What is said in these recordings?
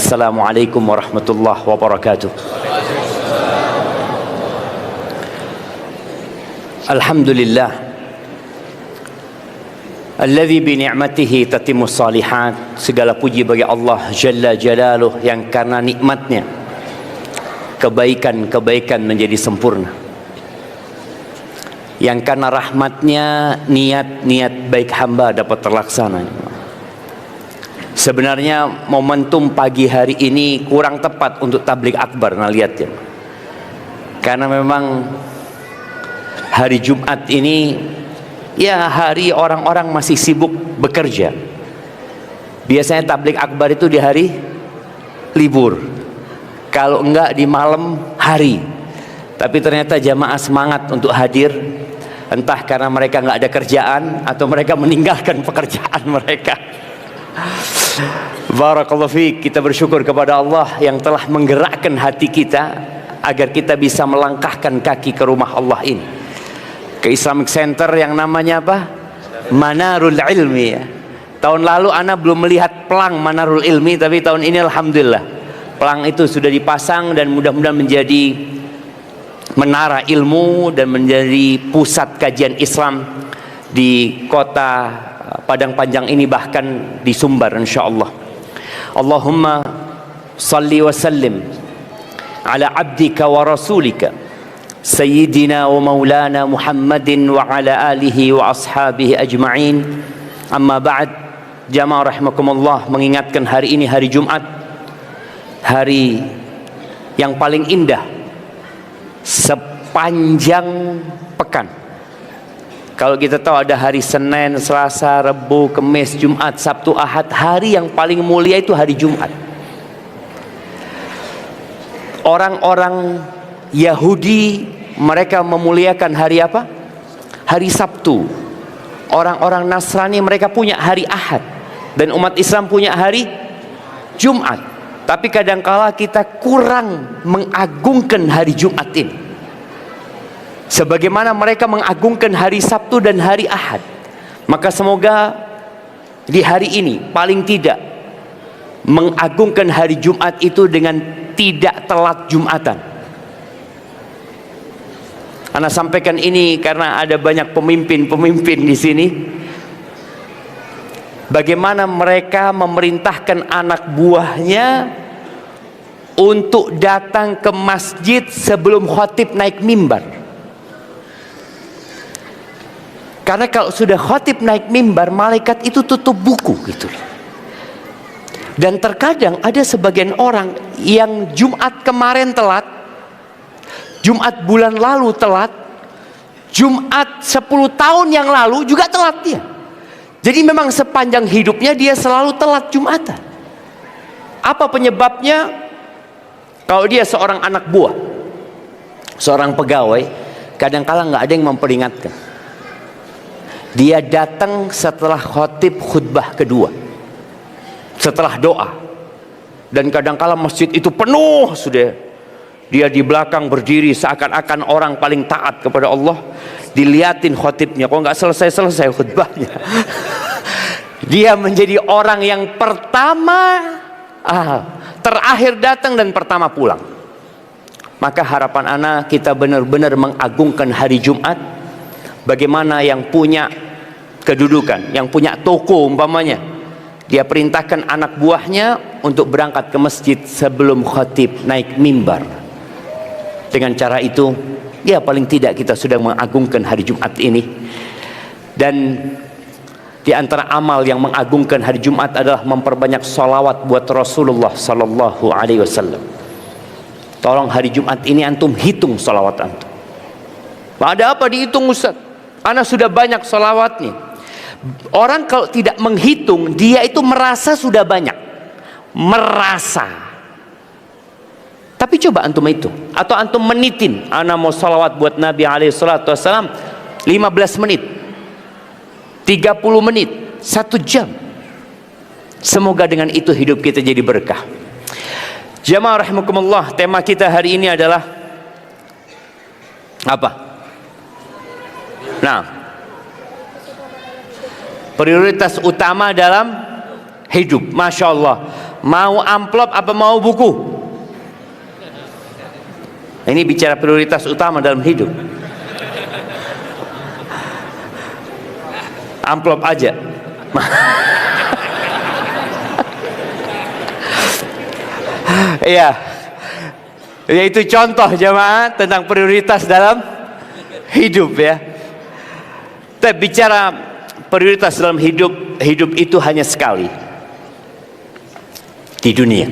Assalamualaikum warahmatullahi wabarakatuh. Alhamdulillah alladzi bi ni'matihi tatimmus shalihat. Segala puji bagi Allah Jalla Jalaluh yang karena nikmatnya kebaikan-kebaikan menjadi sempurna, yang karena rahmatnya niat-niat baik hamba dapat terlaksana. Sebenarnya momentum pagi hari ini kurang tepat untuk tabligh akbar, nah lihat ya. Karena memang hari Jumat ini ya hari orang-orang masih sibuk bekerja. Biasanya tabligh akbar itu di hari libur, kalau enggak di malam hari. Tapi ternyata jamaah semangat untuk hadir, entah karena mereka enggak ada kerjaan atau mereka meninggalkan pekerjaan mereka. Barakallahu fiik. Kita bersyukur kepada Allah yang telah menggerakkan hati kita agar kita bisa melangkahkan kaki ke rumah Allah ini, ke Islamic Center yang namanya apa? Manarul Ilmi ya. Tahun lalu ana belum melihat pelang Manarul Ilmi, tapi tahun ini alhamdulillah pelang itu sudah dipasang dan mudah-mudahan menjadi menara ilmu dan menjadi pusat kajian Islam di kota Padang Panjang ini, bahkan di Sumbar insyaallah. Allahumma salli wa sallim ala abdika wa rasulika sayyidina wa maulana Muhammadin wa ala alihi wa ashabihi ajma'in. Amma ba'd. Jamaah rahimakumullah, mengingatkan hari ini hari Jumat, hari yang paling indah sepanjang pekan. Kalau kita tahu ada hari Senin, Selasa, Rabu, Kamis, Jumat, Sabtu, Ahad, hari yang paling mulia itu hari Jumat. Orang-orang Yahudi mereka memuliakan hari apa? Hari Sabtu. Orang-orang Nasrani mereka punya hari Ahad, dan umat Islam punya hari Jumat. Tapi kadangkala kita kurang mengagungkan hari Jumat ini sebagaimana mereka mengagungkan hari Sabtu dan hari Ahad. Maka semoga di hari ini paling tidak mengagungkan hari Jumat itu dengan tidak telat Jumatan. Ana sampaikan ini karena ada banyak pemimpin-pemimpin di sini, bagaimana mereka memerintahkan anak buahnya untuk datang ke masjid sebelum khatib naik mimbar. Karena kalau sudah khatib naik mimbar, malaikat itu tutup buku gitu. Dan terkadang ada sebagian orang yang Jumat kemarin telat, Jumat bulan lalu telat, Jumat 10 tahun yang lalu juga telat dia. Jadi memang sepanjang hidupnya dia selalu telat Jumatan. Apa penyebabnya? Kalau dia seorang anak buah, seorang pegawai, kadang-kala nggak ada yang memperingatkan. Dia datang setelah khatib khutbah kedua, setelah doa, dan kadangkala masjid itu penuh sudah. Dia di belakang berdiri seakan-akan orang paling taat kepada Allah. Diliatin khatibnya, kok nggak selesai-selesai khutbahnya. Dia menjadi orang yang pertama, terakhir datang dan pertama pulang. Maka harapan ana kita benar-benar mengagungkan hari Jumat. Bagaimana yang punya kedudukan, yang punya toko umpamanya, dia perintahkan anak buahnya untuk berangkat ke masjid sebelum khatib naik mimbar. Dengan cara itu, ya paling tidak kita sudah mengagungkan hari Jumat ini. Dan di antara amal yang mengagungkan hari Jumat adalah memperbanyak salawat buat Rasulullah sallallahu alaihi wasallam. Tolong hari Jumat ini antum hitung salawat antum. Ada apa dihitung Ustaz? Ana sudah banyak salawatnya. Orang kalau tidak menghitung, dia itu merasa sudah banyak. Merasa. Tapi coba antum hitung. Atau antum menitin. Ana mau salawat buat Nabi SAW 15 menit. 30 menit. 1 jam. Semoga dengan itu hidup kita jadi berkah. Jamaah rahimakumullah, tema kita hari ini adalah apa? Nah, prioritas utama dalam hidup. Masya Allah, Mau amplop apa mau buku? Ini bicara prioritas utama dalam hidup. Amplop aja. Iya. Yaitu contoh jemaah tentang prioritas dalam hidup ya. Kita bicara prioritas dalam hidup, hidup itu hanya sekali di dunia.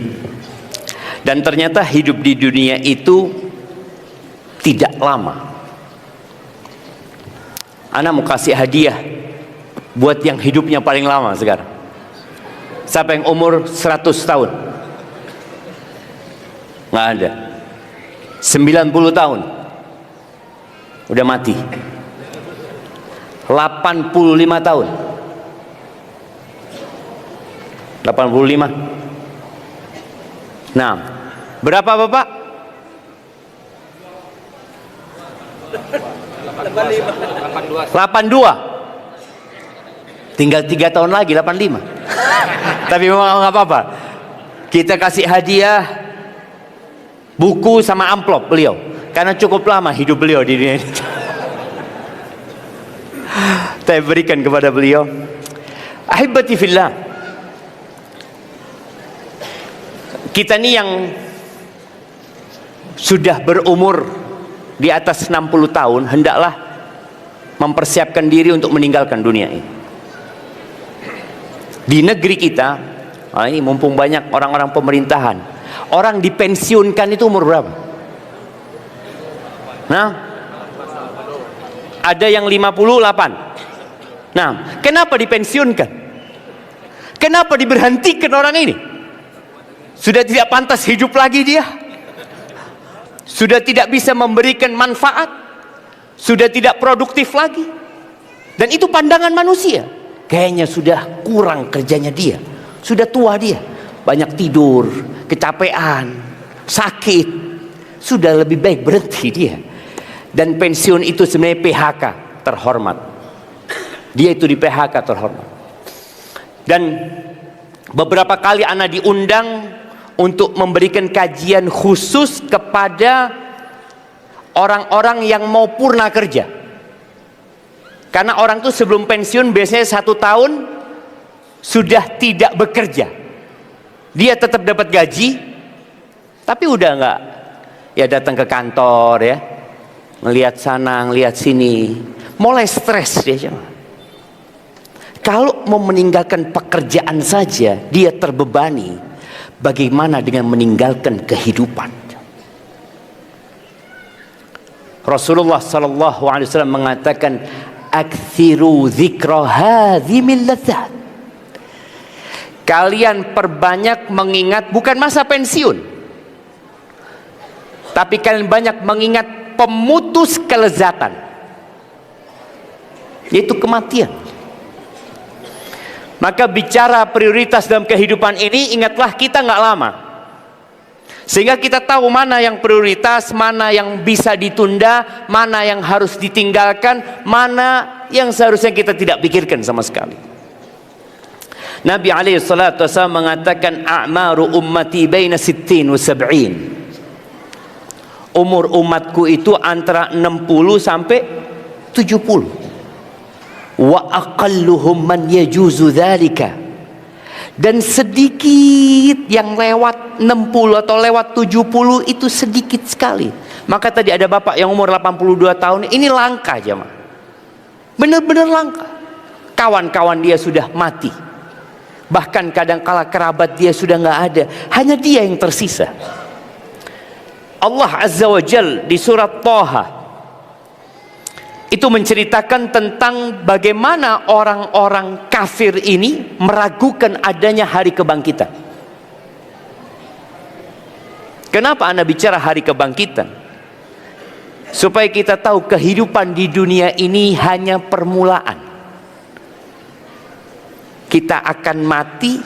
Dan ternyata hidup di dunia itu tidak lama. Ana mau kasih hadiah buat yang hidupnya paling lama sekarang. Siapa yang umur 100 tahun? Nggak ada. 90 tahun udah mati. 85 tahun. 85. Nah, berapa Bapak? 82. Tinggal 3 tahun lagi 85. Tapi memang nggak apa-apa. Kita kasih hadiah buku sama amplop beliau, karena cukup lama hidup beliau di dunia ini. Saya berikan kepada beliau. Ahibati fillah, kita ini yang sudah berumur di atas 60 tahun hendaklah mempersiapkan diri untuk meninggalkan dunia ini. Di negeri kita, ini mumpung banyak orang-orang pemerintahan, orang dipensiunkan itu umur berapa? Nah, ada yang 58. Nah, kenapa dipensiunkan? Kenapa diberhentikan orang ini? Sudah tidak pantas hidup lagi dia. Sudah tidak bisa memberikan manfaat. Sudah tidak produktif lagi. Dan itu pandangan manusia. Kayaknya sudah kurang kerjanya dia. Sudah tua dia. Banyak tidur, kecapean, sakit. Sudah lebih baik berhenti dia. Dan pensiun itu sebenarnya PHK terhormat. Dia itu di PHK terhormat. Dan beberapa kali ana diundang untuk memberikan kajian khusus kepada orang-orang yang mau purna kerja. Karena orang itu sebelum pensiun biasanya 1 tahun sudah tidak bekerja. Dia tetap dapat gaji, tapi udah enggak ya datang ke kantor ya, ngelihat sana, ngelihat sini, mulai stres dia. Kalau mau meninggalkan pekerjaan saja dia terbebani, bagaimana dengan meninggalkan kehidupan? Rasulullah sallallahu alaihi wasallam mengatakan, "Aktsiru dzikra hadzimil ladzat." Kalian perbanyak mengingat bukan masa pensiun, tapi kalian banyak mengingat pemutus kelezatan, yaitu kematian. Maka bicara prioritas dalam kehidupan ini, ingatlah kita nggak lama, sehingga kita tahu mana yang prioritas, mana yang bisa ditunda, mana yang harus ditinggalkan, mana yang seharusnya kita tidak pikirkan sama sekali. Nabi alaihi salatu wasallam mengatakan, a'maru ummati baina 60 wa 70. Umur umatku itu antara 60 sampai 70. Wa aqalluhum man yajuzu dzalika. Dan sedikit yang lewat 60 atau lewat 70 itu sedikit sekali. Maka tadi ada bapak yang umur 82 tahun, ini langka jemaah. Benar-benar langka. Kawan-kawan dia sudah mati. Bahkan kadang-kala kerabat dia sudah nggak ada, hanya dia yang tersisa. Allah Azza wa Jal di surat Thaha itu menceritakan tentang bagaimana orang-orang kafir ini meragukan adanya hari kebangkitan. Kenapa Anda bicara hari kebangkitan? Supaya kita tahu kehidupan di dunia ini hanya permulaan. Kita akan mati,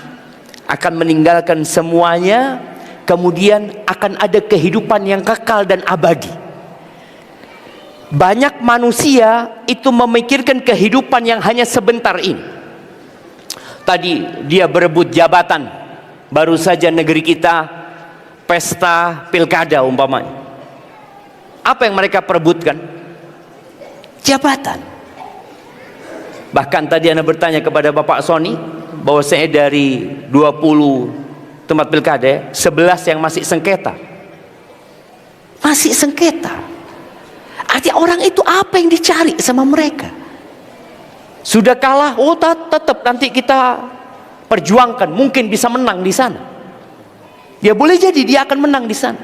akan meninggalkan semuanya, kemudian akan ada kehidupan yang kekal dan abadi. Banyak manusia itu memikirkan kehidupan yang hanya sebentar ini. Tadi dia berebut jabatan, Baru saja negeri kita pesta pilkada umpamanya. Apa yang mereka perebutkan? Jabatan. Bahkan tadi Anda bertanya kepada Bapak Sony bahwa saya dari 20 tempat pilkada, 11 yang masih sengketa. Masih sengketa. Artinya orang itu apa yang dicari sama mereka? Sudah kalah, oh tetap nanti kita perjuangkan, mungkin bisa menang di sana. Ya boleh jadi dia akan menang di sana.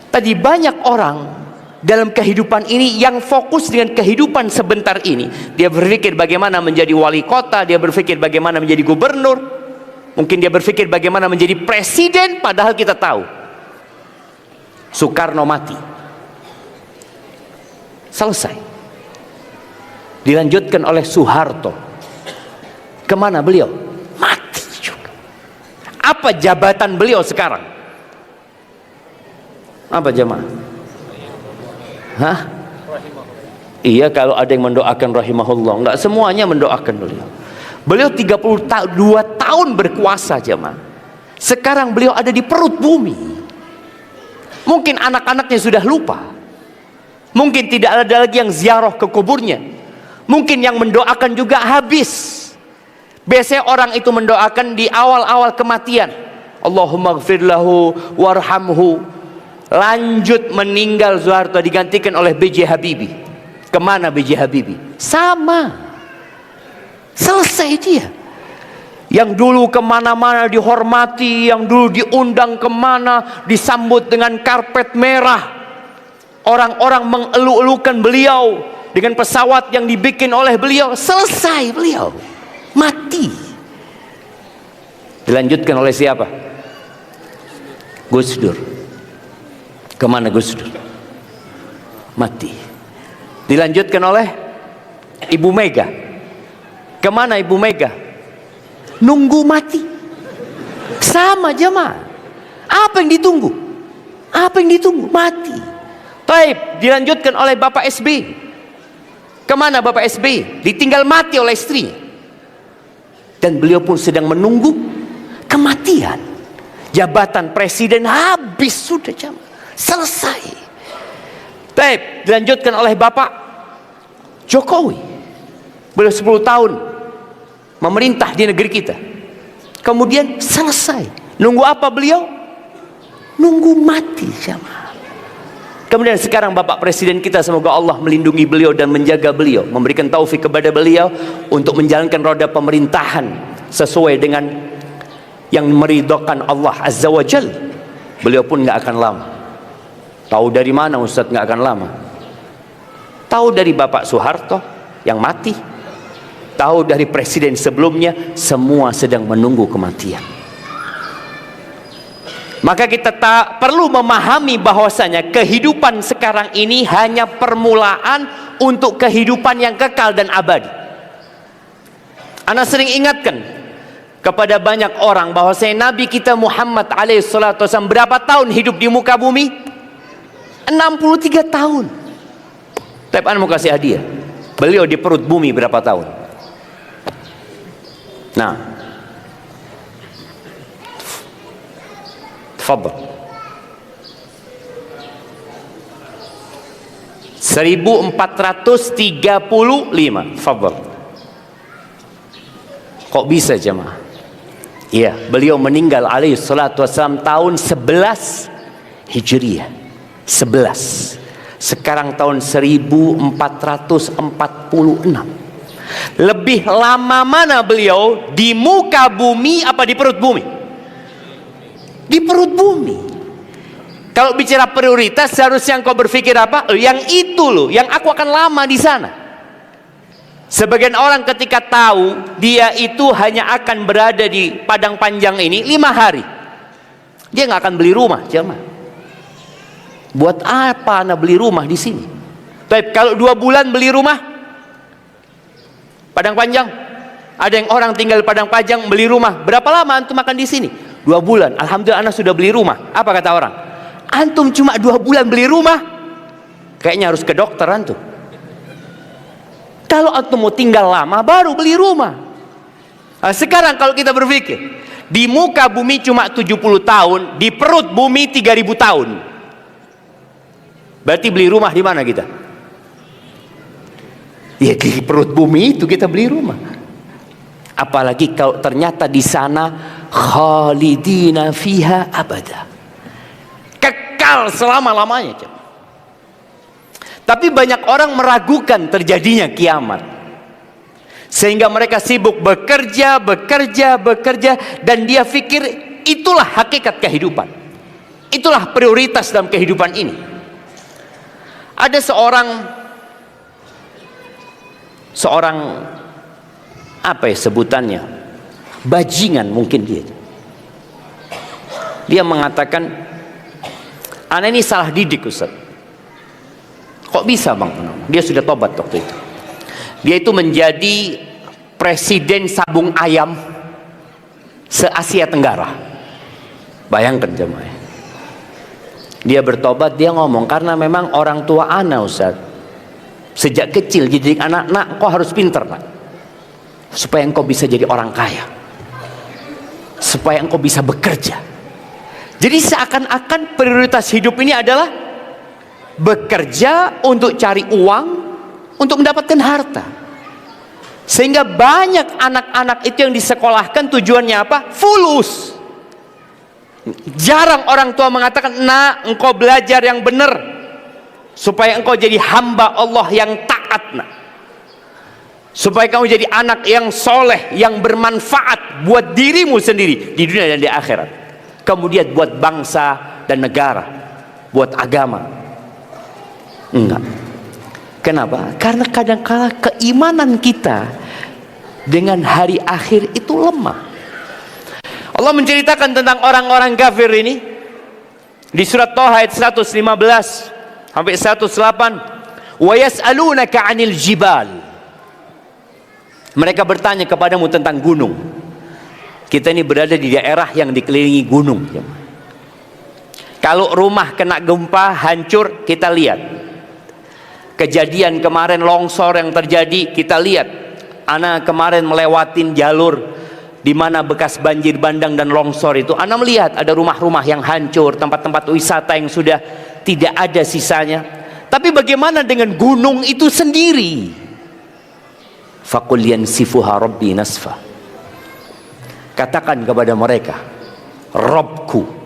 Tadi banyak orang dalam kehidupan ini yang fokus dengan kehidupan sebentar ini. Dia berpikir bagaimana menjadi wali kota, dia berpikir bagaimana menjadi gubernur, mungkin dia berpikir bagaimana menjadi presiden. Padahal kita tahu Soekarno mati, selesai. Dilanjutkan oleh Soeharto. Kemana beliau? Mati juga. Apa jabatan beliau sekarang? Apa jemaah? Hah? Iya, kalau ada yang mendoakan rahimahullah. Enggak semuanya mendoakan beliau. Beliau 32 tahun berkuasa jemaah. Sekarang beliau ada di perut bumi. Mungkin anak-anaknya sudah lupa. Mungkin tidak ada lagi yang ziarah ke kuburnya. Mungkin yang mendoakan juga habis. Biasanya orang itu mendoakan di awal-awal kematian. Allahumma gfir lahu warhamhu. Lanjut meninggal Soeharto digantikan oleh B.J. Habibie. Kemana B.J. Habibie? Sama. Selesai dia. Yang dulu kemana-mana dihormati, yang dulu diundang kemana, disambut dengan karpet merah. Orang-orang mengeluk-elukan beliau dengan pesawat yang dibikin oleh beliau. Selesai beliau. Mati. Dilanjutkan oleh siapa? Gus Dur. Kemana Gus Dur? Mati. Dilanjutkan oleh Ibu Mega. Kemana Ibu Mega? Nunggu mati. Sama jemaah. Apa yang ditunggu? Apa yang ditunggu? Mati. Taib. Dilanjutkan oleh Bapak SBY. Kemana Bapak SBY? Ditinggal mati oleh istri. Dan beliau pun sedang menunggu kematian. Jabatan presiden habis sudah jam. Selesai. Taib. Dilanjutkan oleh Bapak Jokowi. Beliau 10 tahun memerintah di negeri kita. Kemudian selesai. Nunggu apa beliau? Nunggu mati jamaah. Kemudian sekarang Bapak Presiden kita, semoga Allah melindungi beliau dan menjaga beliau, memberikan taufik kepada beliau untuk menjalankan roda pemerintahan sesuai dengan yang meridhokan Allah Azza wa Jal. Beliau pun nggak akan lama. Tahu dari mana Ustadz nggak akan lama? Tahu dari Bapak Soeharto yang mati. Tahu dari presiden sebelumnya, semua sedang menunggu kematian. Maka kita tak perlu memahami bahwasanya kehidupan sekarang ini hanya permulaan untuk kehidupan yang kekal dan abadi. Ana sering ingatkan kepada banyak orang bahwasanya Nabi kita Muhammad alaihissalatu wasallam berapa tahun hidup di muka bumi? 63 tahun. Tapi Ana mau kasih hadiah. Beliau di perut bumi berapa tahun? Nah, tafadhal. 1435. Tafadhal. Kok bisa jemaah? Iya, beliau meninggal alaihi salatu wasallam tahun 11 Hijriah. 11. Sekarang tahun 1446. Lebih lama mana beliau di muka bumi apa di perut bumi? Di perut bumi. Kalau bicara prioritas, seharusnya engkau berpikir apa? Yang itu loh, yang aku akan lama di sana. Sebagian orang ketika tahu dia itu hanya akan berada di padang panjang ini 5 hari, dia nggak akan beli rumah, jemaah. Buat apa anda beli rumah di sini? Tapi kalau 2 bulan beli rumah Padang Panjang, ada yang orang tinggal di Padang Panjang beli rumah. Berapa lama antum makan di sini? 2 bulan. Alhamdulillah anak sudah beli rumah. Apa kata orang? Antum cuma 2 bulan beli rumah, kayaknya harus ke dokter antum. Kalau antum mau tinggal lama, baru beli rumah. Nah, sekarang kalau kita berpikir, Di muka bumi cuma 70 tahun, di perut bumi 3000 tahun. Berarti beli rumah di mana kita? Ya di perut bumi itu kita beli rumah. Apalagi kalau ternyata di sana khalidina fiha abada, kekal selama-lamanya. Tapi banyak orang meragukan terjadinya kiamat, sehingga mereka sibuk bekerja, dan dia pikir itulah hakikat kehidupan, itulah prioritas dalam kehidupan ini. Ada seorang apa ya sebutannya, bajingan mungkin dia mengatakan, anak ini salah didik Ustaz. Kok bisa bang? Dia sudah tobat waktu itu. Dia itu menjadi presiden sabung ayam se-Asia Tenggara. Bayangkan jemaah. Dia bertobat, dia ngomong, karena memang orang tua ana Ustaz, sejak kecil jadi anak-anak, kau harus pinter Pak, supaya engkau bisa jadi orang kaya, supaya engkau bisa bekerja. Jadi seakan-akan prioritas hidup ini adalah bekerja untuk cari uang, untuk mendapatkan harta. Sehingga banyak anak-anak itu yang disekolahkan tujuannya apa? Fulus. Jarang orang tua mengatakan, nak, engkau belajar yang benar supaya engkau jadi hamba Allah yang taat, nak, supaya kamu jadi anak yang soleh, yang bermanfaat buat dirimu sendiri di dunia dan di akhirat, kemudian buat bangsa dan negara, buat agama. Enggak. Kenapa? Karena kadang-kala keimanan kita dengan hari akhir itu lemah. Allah menceritakan tentang orang-orang kafir ini di surat Thaha ayat 115 sampai 108. Wa yas'alunaka 'anil jibal. Mereka bertanya kepadamu tentang gunung. Kita ini berada di daerah yang dikelilingi gunung. Kalau rumah kena gempa hancur, kita lihat. Kejadian kemarin longsor yang terjadi, kita lihat. Ana kemarin melewatin jalur di mana bekas banjir bandang dan longsor itu. Ana melihat ada rumah-rumah yang hancur, tempat-tempat wisata yang sudah tidak ada sisanya. Tapi bagaimana dengan gunung itu sendiri? Faqul yansifuha rabbi nasfa. Katakan kepada mereka, Rabbku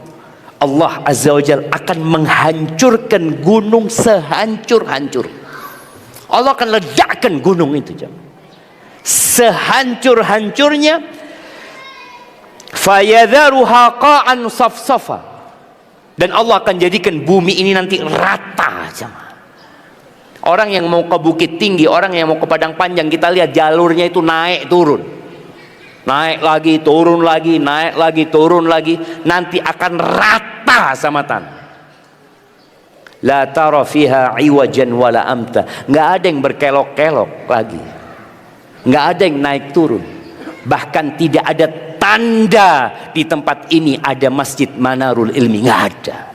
Allah Azza wa Jalla akan menghancurkan gunung sehancur-hancur. Allah akan ledakkan gunung itu, sehancur-hancurnya. Fayadharuha qa'an safsafa. Dan Allah akan jadikan bumi ini nanti rata, jemaah. Orang yang mau ke Bukit Tinggi, orang yang mau ke Padang Panjang, kita lihat jalurnya itu naik turun, naik lagi turun lagi, naik lagi turun lagi, nanti akan rata sama tanah. La tara fiha iwajan wala amta. Nggak ada yang berkelok-kelok lagi, nggak ada yang naik turun, bahkan tidak ada tanda di tempat ini ada masjid Manarul Ilmi. Nggak ada.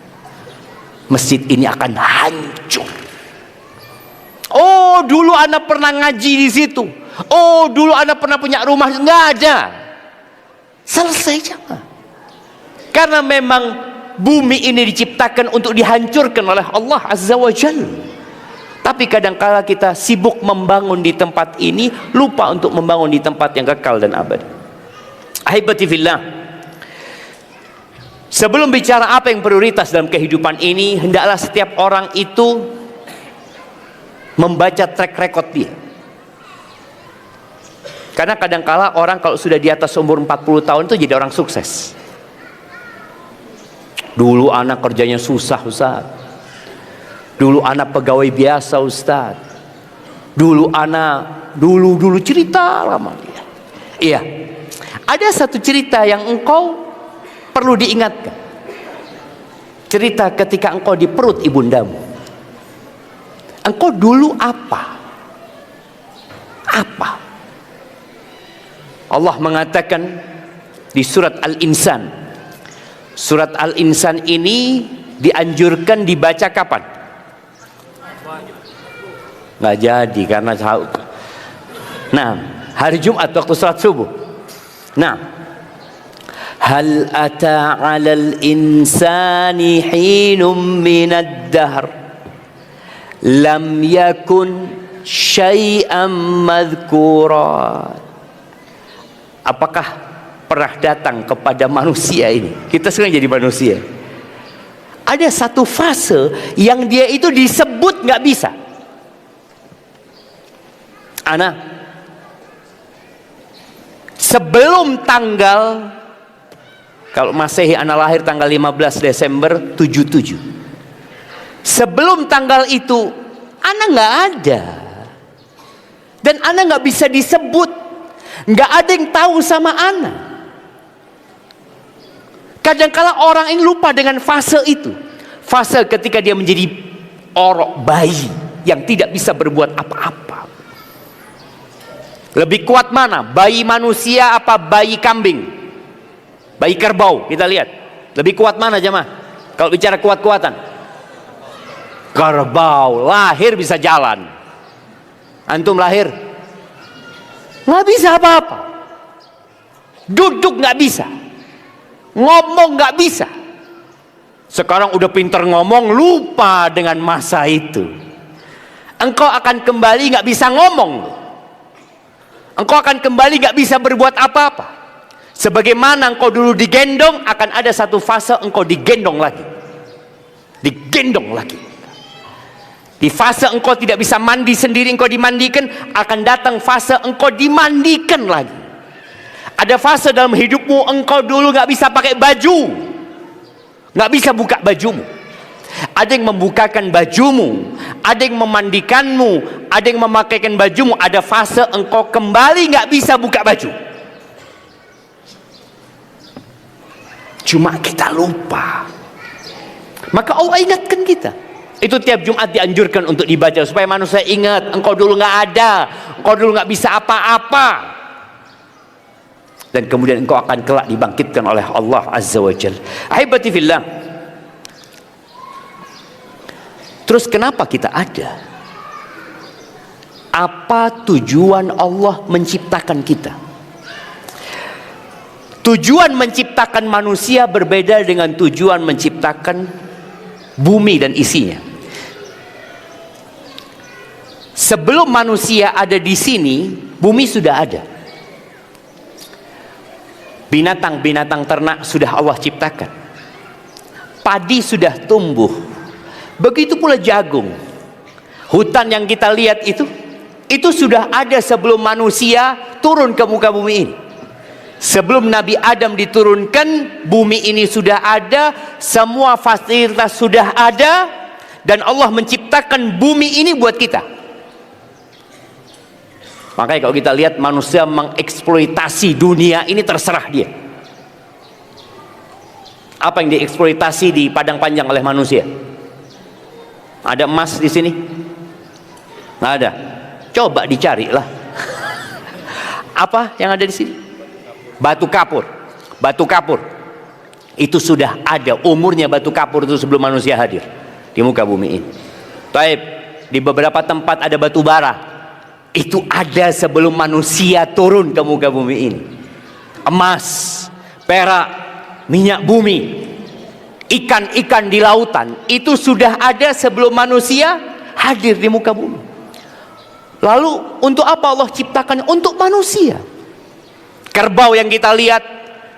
Masjid ini akan hancur. Oh, dulu anak pernah ngaji di situ. Oh, dulu anak pernah punya rumah. Nggak ada. Selesai, jangan. Karena memang bumi ini diciptakan untuk dihancurkan oleh Allah Azza wa Jalla. Tapi kadangkala kita sibuk membangun di tempat ini, lupa untuk membangun di tempat yang kekal dan abadi. Ahibati fillah, sebelum bicara apa yang prioritas dalam kehidupan ini, hendaklah setiap orang itu membaca track record dia. Karena kadangkala orang kalau sudah di atas umur 40 tahun itu jadi orang sukses. Dulu anak kerjanya susah Ustaz. Dulu anak pegawai biasa Ustaz. Dulu anak dulu cerita lama dia. Iya. Ada satu cerita yang engkau perlu diingatkan. Cerita ketika engkau di perut ibundamu. Engkau dulu apa? Apa? Allah mengatakan di surat Al-Insan. Surat Al-Insan ini dianjurkan dibaca kapan? Nggak jadi karena hari Jumat waktu salat subuh. Nah, Hal ata 'alal insani hinum minad dahr lam yakun syai'an madhkura. Apakah pernah datang kepada manusia ini? Kita sekarang jadi manusia. Ada satu fase yang dia itu disebut nggak bisa. Ana sebelum tanggal, kalau Masehi ana lahir tanggal 15 Desember 77. Sebelum tanggal itu ana nggak ada. Dan ana nggak bisa disebut. Nggak ada yang tahu sama ana. Kadang-kala orang ini lupa dengan fase itu. Fase ketika dia menjadi orok bayi yang tidak bisa berbuat apa-apa. Lebih kuat mana? Bayi manusia apa bayi kambing? Bayi kerbau, kita lihat. Lebih kuat mana jemaah? Kalau bicara kuat-kuatan. Kerbau, lahir bisa jalan. Antum lahir nggak bisa apa-apa. Duduk nggak bisa. Ngomong nggak bisa. Sekarang udah pinter ngomong, lupa dengan masa itu. Engkau akan kembali nggak bisa ngomong. Engkau akan kembali gak bisa berbuat apa-apa. Sebagaimana engkau dulu digendong, akan ada satu fase engkau digendong lagi. Digendong lagi. Di fase engkau tidak bisa mandi sendiri, engkau dimandikan, akan datang fase engkau dimandikan lagi. Ada fase dalam hidupmu engkau dulu gak bisa pakai baju, gak bisa buka bajumu. Ada yang membukakan bajumu, ada yang memandikanmu, ada yang memakaikan bajumu. Ada fase engkau kembali nggak bisa buka baju. Cuma kita lupa. Maka Allah ingatkan kita. Itu tiap Jumat dianjurkan untuk dibaca supaya manusia ingat, engkau dulu nggak ada, engkau dulu nggak bisa apa-apa. Dan kemudian engkau akan kelak dibangkitkan oleh Allah Azza wa Jalla. Ahibati fillah. Terus kenapa kita ada? Apa tujuan Allah menciptakan kita? Tujuan menciptakan manusia berbeda dengan tujuan menciptakan bumi dan isinya. Sebelum manusia ada di sini, bumi sudah ada. Binatang-binatang ternak sudah Allah ciptakan. Padi sudah tumbuh. Begitu pula jagung. Hutan yang kita lihat itu sudah ada sebelum manusia turun ke muka bumi ini. Sebelum Nabi Adam diturunkan, bumi ini sudah ada, semua fasilitas sudah ada, dan Allah menciptakan bumi ini buat kita. Makanya kalau kita lihat manusia mengeksploitasi dunia ini, terserah dia. Apa yang dieksploitasi di padang panjang oleh manusia? Ada emas di sini? Nggak ada. Coba dicari lah. Apa yang ada di sini? Batu kapur. Batu kapur. Itu sudah ada. Umurnya batu kapur itu sebelum manusia hadir di muka bumi ini. Taib. Di beberapa tempat ada batu bara. Itu ada sebelum manusia turun ke muka bumi ini. Emas, perak, minyak bumi, ikan-ikan di lautan, itu sudah ada sebelum manusia hadir di muka bumi. Lalu untuk apa Allah ciptakan? Untuk manusia. Kerbau yang kita lihat,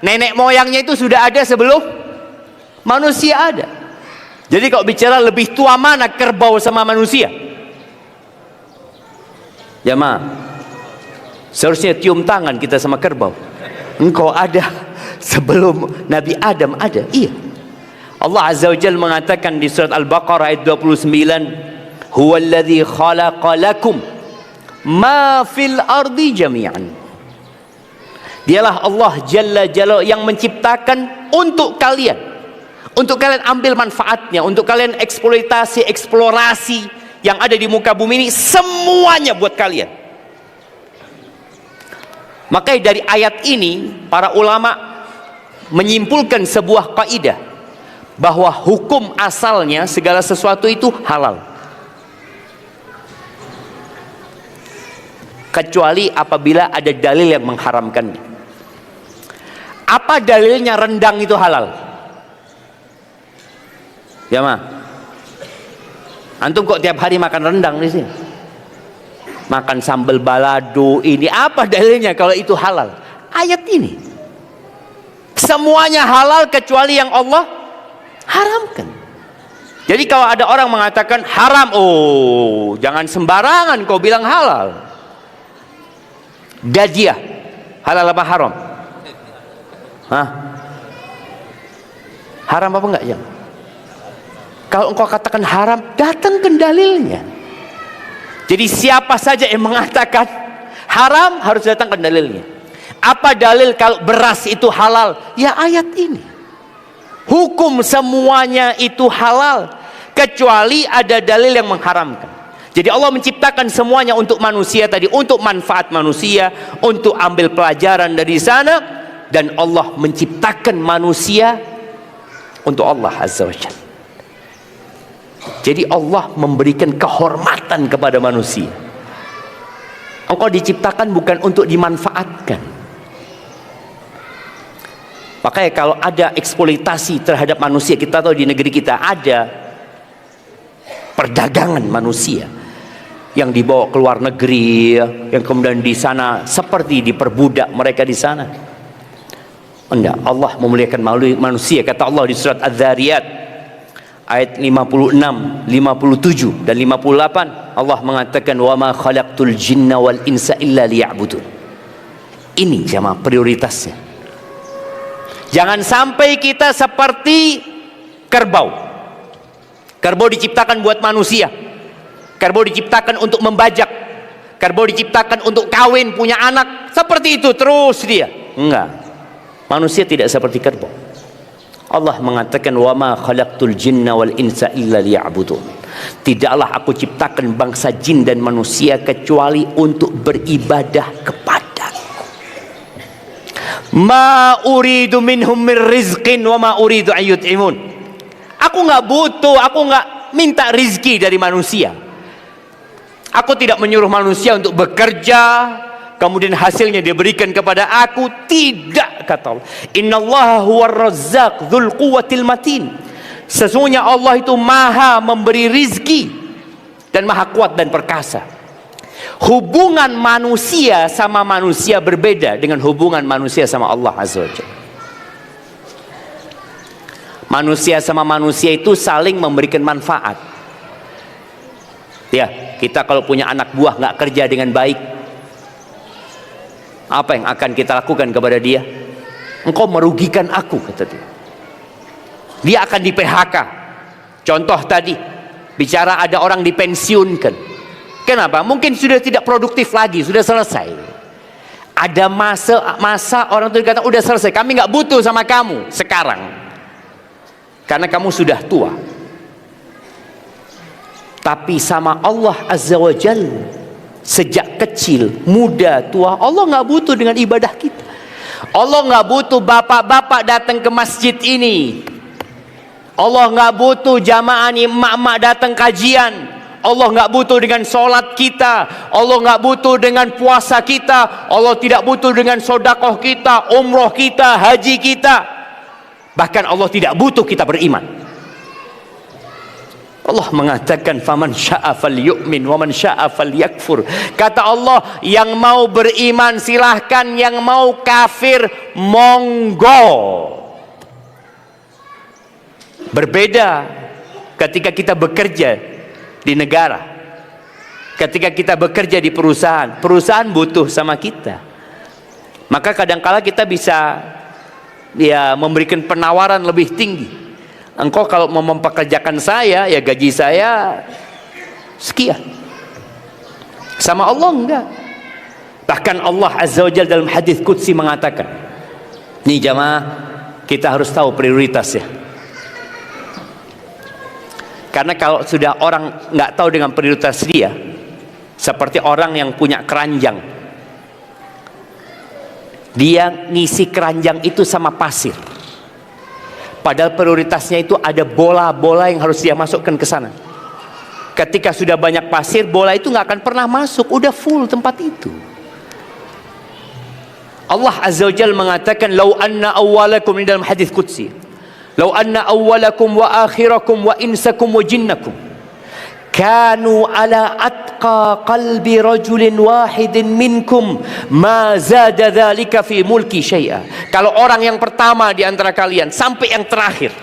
nenek moyangnya itu sudah ada sebelum manusia ada. Jadi kalau bicara lebih tua mana kerbau sama manusia? Jamaah, seharusnya tium tangan kita sama kerbau. Engkau ada sebelum Nabi Adam ada. Iya. Allah Azza wa Jalla mengatakan di surat Al-Baqarah ayat 29, huwallazi khalaqa lakum ma fil ardi jami'an. Dialah Allah Jalla Jalla yang menciptakan untuk kalian, untuk kalian ambil manfaatnya, untuk kalian eksploitasi, eksplorasi yang ada di muka bumi ini, semuanya buat kalian. Makanya dari ayat ini para ulama menyimpulkan sebuah kaidah bahwa hukum asalnya segala sesuatu itu halal, kecuali apabila ada dalil yang mengharamkannya. Apa dalilnya rendang itu halal? Ya mah. Antum kok tiap hari makan rendang di sini? Makan sambal balado ini, apa dalilnya kalau itu halal? Ayat ini. Semuanya halal kecuali yang Allah haramkan. Jadi kalau ada orang mengatakan haram, oh jangan sembarangan kau bilang halal. Dadiah, halal apa haram? Hah? Haram apa enggak ya? Kalau engkau katakan haram, datangkan dalilnya. Jadi siapa saja yang mengatakan haram harus datangkan dalilnya. Apa dalil kalau beras itu halal? Ya ayat ini. Hukum semuanya itu halal kecuali ada dalil yang mengharamkan. Jadi Allah menciptakan semuanya untuk manusia tadi, untuk manfaat manusia, untuk ambil pelajaran dari sana, dan Allah menciptakan manusia untuk Allah Azza wa Jalla. Jadi Allah memberikan kehormatan kepada manusia. Engkau diciptakan bukan untuk dimanfaatkan. Makanya kalau ada eksploitasi terhadap manusia, kita tahu di negeri kita ada perdagangan manusia yang dibawa ke luar negeri, yang kemudian di sana seperti diperbudak mereka di sana. Enggak, Allah memuliakan manusia. Kata Allah di surat Az-Zariyat ayat 56, 57 dan 58, Allah mengatakan wa ma khalaqtul jinna wal insa illa liya'budun. Ini jamaah prioritasnya. Jangan sampai kita seperti kerbau. Kerbau diciptakan buat manusia. Kerbau diciptakan untuk membajak. Kerbau diciptakan untuk kawin, punya anak. Seperti itu terus dia. Enggak. Manusia tidak seperti kerbau. Allah mengatakan wa ma khalaqtul jinna wal insa illa liya'budun. Tidaklah aku ciptakan bangsa jin dan manusia kecuali untuk beribadah kepadaku. Ma uridu minhum min rizqin wa ma uridu ayyut'imun. Aku nggak butuh, aku nggak minta rizki dari manusia. Aku tidak menyuruh manusia untuk bekerja kemudian hasilnya diberikan kepada aku. Tidak, kata Allah. Innallaha huwar razzaq dzul quwwatil matin. Sesungguhnya Allah itu maha memberi rizki dan maha kuat dan perkasa. Hubungan manusia sama manusia berbeda dengan hubungan manusia sama Allah Azza wa Jalla. Manusia sama manusia itu saling memberikan manfaat. Ya, kita kalau punya anak buah nggak kerja dengan baik, apa yang akan kita lakukan kepada dia? Engkau merugikan aku, kata dia. Dia akan di PHK. Contoh tadi, bicara ada orang dipensiunkan. Kenapa? Mungkin sudah tidak produktif lagi, sudah selesai. Ada masa orang itu dikatakan udah selesai, kami nggak butuh sama kamu sekarang, karena kamu sudah tua. Tapi sama Allah Azza wa Jalla, sejak kecil, muda, tua, Allah nggak butuh dengan ibadah kita. Allah nggak butuh bapak-bapak datang ke masjid ini. Allah nggak butuh jamaah nih, emak-emak datang kajian. Allah nggak butuh dengan sholat kita. Allah nggak butuh dengan puasa kita. Allah tidak butuh dengan sodakoh kita, umroh kita, haji kita. Bahkan Allah tidak butuh kita beriman. Allah mengatakan faman syaa falyu'min wa man syaa falyakfur. Kata Allah, yang mau beriman silahkan, yang mau kafir monggo. Berbeda ketika kita bekerja di negara, ketika kita bekerja di perusahaan. Perusahaan butuh sama kita, maka kadangkala kita bisa ya memberikan penawaran lebih tinggi. Engkau kalau mau mempekerjakan saya, ya gaji saya sekian. Sama Allah enggak. Bahkan Allah Azza wa Jalla dalam hadis qudsi mengatakan, nih jamaah, kita harus tahu prioritasnya. Karena kalau sudah orang nggak tahu dengan prioritas dia, seperti orang yang punya keranjang, dia ngisi keranjang itu sama pasir, padahal prioritasnya itu ada bola-bola yang harus dia masukkan ke sana. Ketika sudah banyak pasir, bola itu nggak akan pernah masuk, udah full tempat itu. Allah Azza wa Jalla mengatakan, "Lau anna awwalakum," ini dalam hadis qudsi, "Lau anna awwalakum wa akhirakum wa insakum wa jinnakum kanu ala atqa qalbi rajulin wahidin minkum ma zada dzalika fi mulki syai'a." Kalau orang yang pertama di antara kalian sampai yang terakhir,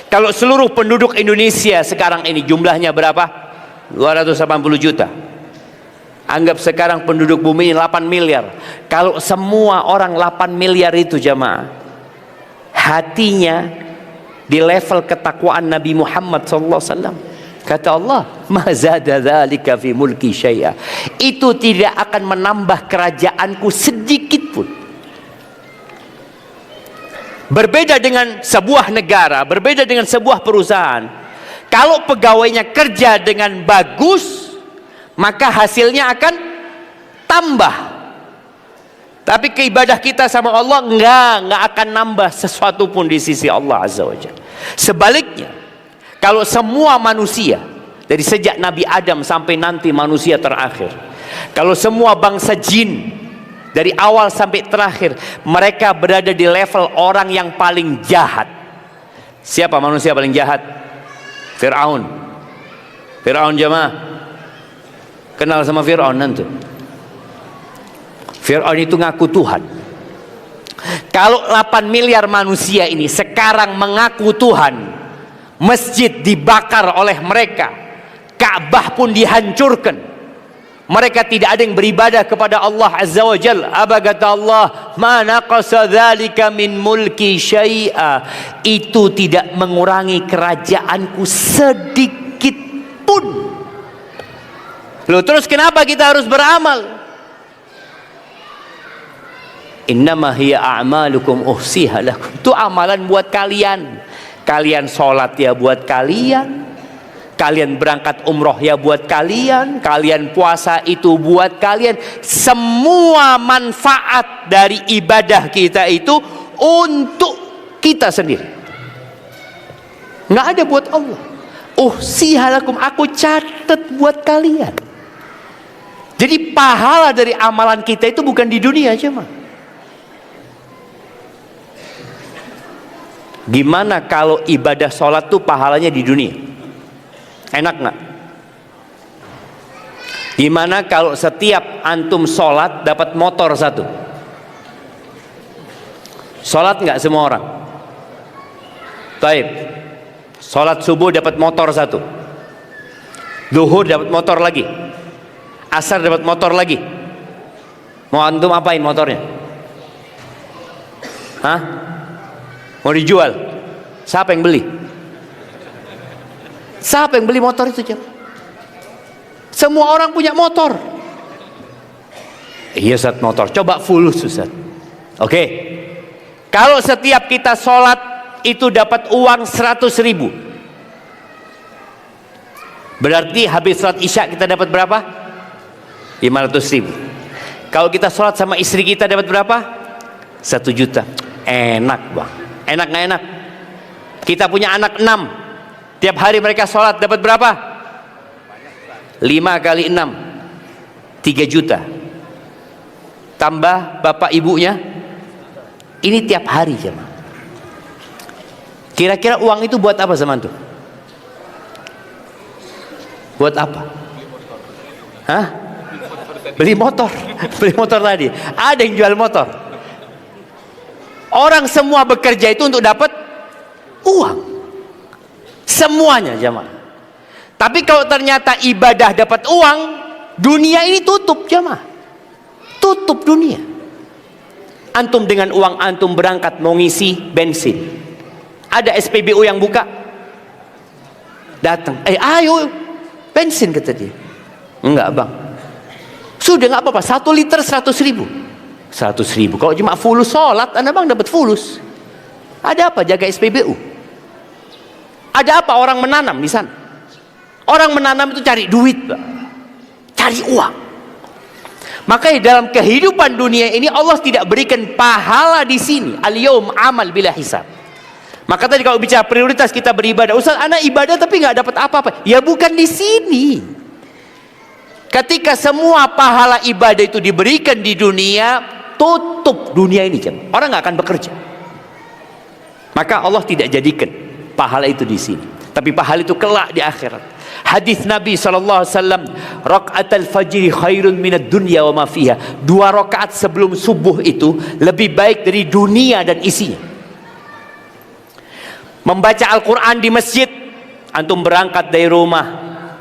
kalau seluruh penduduk Indonesia sekarang ini jumlahnya berapa? 280 juta. Anggap sekarang penduduk bumi ini 8 miliar. Kalau semua orang 8 miliar itu jamaah, hatinya di level ketakwaan Nabi Muhammad SAW, kata Allah, "Ma zada dzalika fi mulki syai'a." Itu tidak akan menambah kerajaanku sedikit pun. Berbeda dengan sebuah negara, berbeda dengan sebuah perusahaan. Kalau pegawainya kerja dengan bagus, maka hasilnya akan tambah. Tapi keibadah kita sama Allah enggak akan nambah sesuatu pun di sisi Allah Azza wa Jalla. Sebaliknya, kalau semua manusia dari sejak Nabi Adam sampai nanti manusia terakhir, kalau semua bangsa jin dari awal sampai terakhir mereka berada di level orang yang paling jahat. Siapa manusia paling jahat? Fir'aun. Fir'aun jemaah. Kenal sama Fir'aun nanti. Fir'aun itu ngaku Tuhan. Kalau 8 miliar manusia ini sekarang mengaku Tuhan, masjid dibakar oleh mereka, Ka'bah pun dihancurkan, mereka tidak ada yang beribadah kepada Allah Azza wa Jalla. Apa kata Allah? "Ma naqasa dzalika min mulki syai'a." Itu tidak mengurangi kerajaanku sedikit pun. Loh, terus kenapa kita harus beramal? Innama hiya a'malukum uhsiha lakum. Itu amalan buat kalian. Kalian sholat ya buat kalian, kalian berangkat umroh ya buat kalian, kalian puasa itu buat kalian. Semua manfaat dari ibadah kita itu untuk kita sendiri, nggak ada buat Allah. Uhsiha lakum, aku catat buat kalian. Jadi pahala dari amalan kita itu bukan di dunia aja mah. Gimana kalau ibadah sholat tuh pahalanya di dunia? Enak nggak? Gimana kalau setiap antum sholat dapat motor satu? Sholat nggak semua orang? Taib. Sholat subuh dapat motor satu. Zuhur dapat motor lagi. Asar dapat motor lagi. Mau antum apain motornya? Hah? Mau dijual? Siapa yang beli? Siapa yang beli motor itu? Semua orang punya motor. Iya Ustaz, motor. Coba fulus Ustaz. Oke. Kalau setiap kita sholat itu dapat uang 100.000, berarti habis sholat isya kita dapat berapa? 500.000. Kalau kita sholat sama istri kita dapat berapa? 1 juta. Enak bang. Enak nggak enak? Kita punya anak 6, tiap hari mereka sholat dapat berapa? 5 kali 6 3 juta. Tambah bapak ibunya, ini tiap hari jemaah. Kira-kira uang itu buat apa sama antum? Buat apa? Hah? Beli motor. Beli motor tadi. Ada yang jual motor. Orang semua bekerja itu untuk dapat uang. Semuanya jemaah. Tapi kalau ternyata ibadah dapat uang, dunia ini tutup jemaah. Tutup dunia. Antum dengan uang antum berangkat mau ngisi bensin, ada SPBU yang buka, datang, ayo bensin kata dia. Enggak bang, sudah nggak apa-apa, 1 liter 100.000. 100.000 kalau cuma fulus sholat anda bang dapat fulus. Ada apa jaga SPBU? Ada apa orang menanam di sana? Orang menanam itu cari duit bang, cari uang. Makanya dalam kehidupan dunia ini Allah tidak berikan pahala di sini. Al-yaum amal bila hisab. Maka tadi kalau bicara prioritas kita beribadah, Ustaz, anak ibadah tapi nggak dapat apa-apa. Ya bukan di sini. Ketika semua pahala ibadah itu diberikan di dunia, tutup dunia ini, jemaah. Orang nggak akan bekerja. Maka Allah tidak jadikan pahala itu di sini, tapi pahala itu kelak di akhirat. Hadis Nabi SAW, rakaatul fajri khairun minad dunya wa ma fiha. 2 rakaat sebelum subuh itu lebih baik dari dunia dan isinya. Membaca Al-Quran di masjid, antum berangkat dari rumah,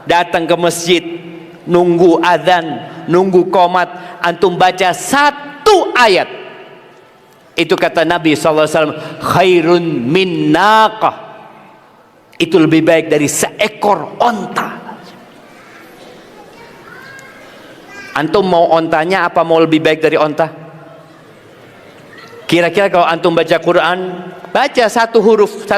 datang ke masjid, nunggu azan, nunggu qomat, antum baca 1 ayat. Itu kata Nabi SAW, khairun min naqah. Itu lebih baik dari seekor onta. Antum mau ontanya apa mau lebih baik dari onta? Kira-kira kalau antum baca Quran, baca 1 huruf,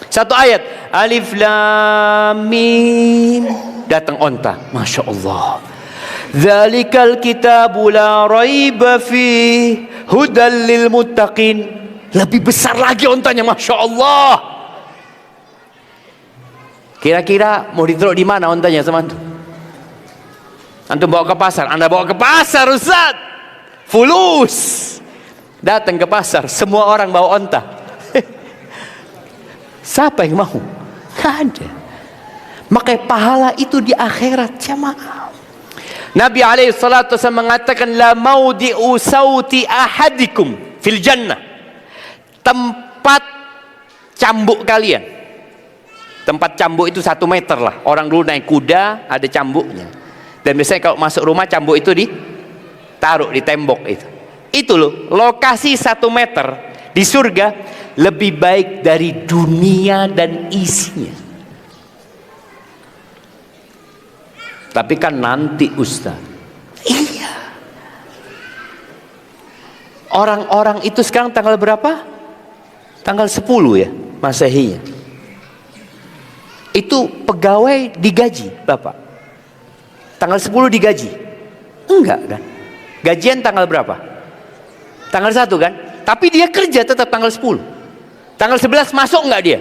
satu ayat, alif lam mim, datang onta, masya Allah. Dzalikal kitabu la raiba fi hudal lil muttaqin. Lebih besar lagi ontanya, masya Allah. Kira-kira mau ditaruh di mana ontanya sama antum? Antum bawa ke pasar, Anda bawa ke pasar, Ustaz. Fulus. Datang ke pasar, semua orang bawa onta. Siapa yang mau? Nggak ada. Makanya pahala itu di akhirat, jemaah. Nabi SAW mengatakan, la maudi'u sauti ahadikum fil jannah. Tempat cambuk kalian. Tempat cambuk itu 1 meter lah. Orang dulu naik kuda ada cambuknya. Dan biasanya kalau masuk rumah cambuk itu ditaruh di tembok itu. Itu loh, lokasi 1 meter di surga lebih baik dari dunia dan isinya. Tapi kan nanti, Ustaz. Iya. Orang-orang itu sekarang tanggal berapa? Tanggal 10 ya, Masehinya. Itu pegawai digaji, Bapak. Tanggal 10 digaji? Enggak kan? Gajian tanggal berapa? Tanggal 1 kan? Tapi dia kerja tetap tanggal 10. Tanggal 11 masuk enggak dia?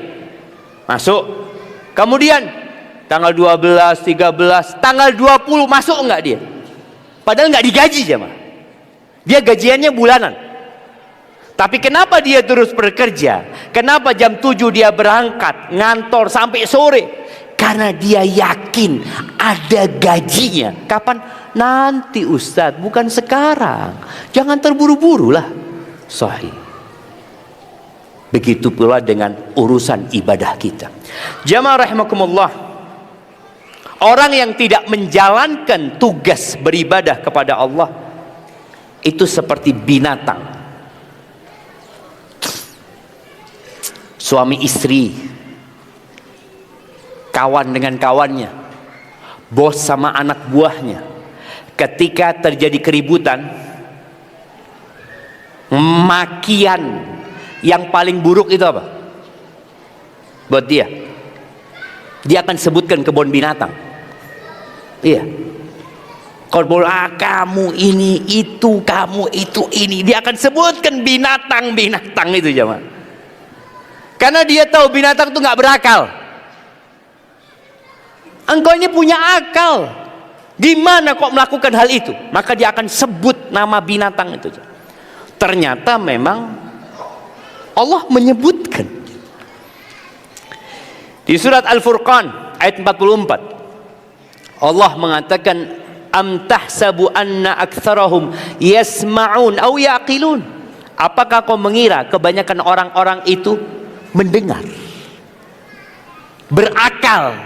Masuk. Kemudian tanggal 12, 13, tanggal 20 masuk enggak dia? Padahal enggak digaji, jemaah. Dia gajiannya bulanan. Tapi kenapa dia terus bekerja? Kenapa jam 7 dia berangkat ngantor sampai sore? Karena dia yakin ada gajinya. Kapan? Nanti, Ustadz, bukan sekarang. Jangan terburu-buru lah. Sahih. Begitu pula dengan urusan ibadah kita. Jamaah rahimakumullah. Orang yang tidak menjalankan tugas beribadah kepada Allah itu seperti binatang. Suami istri, kawan dengan kawannya, bos sama anak buahnya. Ketika terjadi keributan, makian yang paling buruk itu apa? Buat dia akan sebutkan kebun binatang. Iya. Kalau kamu ini itu, kamu itu ini, dia akan sebutkan binatang-binatang itu, jemaah. Karena dia tahu binatang itu nggak berakal. Engkau ini punya akal. Gimana kok melakukan hal itu? Maka dia akan sebut nama binatang itu. Ternyata memang Allah menyebutkan. Di surat Al-Furqan ayat 44. Allah mengatakan, am tahsabu anna aktsarahum yasma'un aw yaqilun. Apakah kau mengira kebanyakan orang-orang itu mendengar, berakal?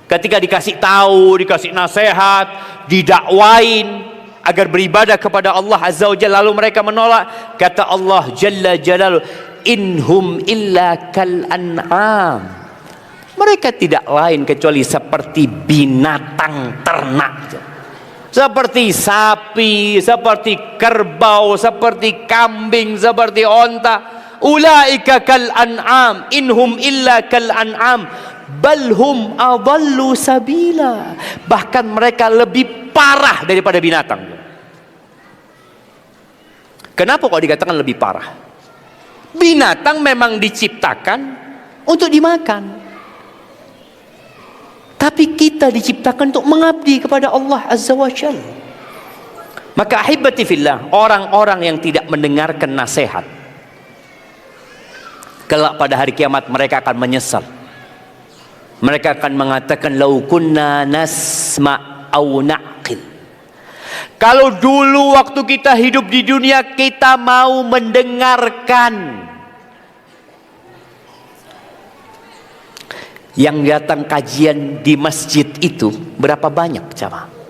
Ketika dikasih tahu, dikasih nasihat, didakwain agar beribadah kepada Allah Azza wa Jalla, lalu mereka menolak. Kata Allah Jalla Jalaluhu, inhum illa kal an'am. Mereka tidak lain kecuali seperti binatang ternak, seperti sapi, seperti kerbau, seperti kambing, seperti onta. Ulaika kal an'am, inhum illa kal an'am, balhum adallu sabila. Bahkan mereka lebih parah daripada binatang. Kenapa kok dikatakan lebih parah? Binatang memang diciptakan untuk dimakan, tapi kita diciptakan untuk mengabdi kepada Allah Azza wa Jalla. Maka ahibati fillah, orang-orang yang tidak mendengarkan nasihat, kelak pada hari kiamat mereka akan menyesal. Mereka akan mengatakan, lau kunna nasma' au na'qil. Kalau dulu waktu kita hidup di dunia kita mau mendengarkan. Yang datang kajian di masjid itu berapa banyak jamaah?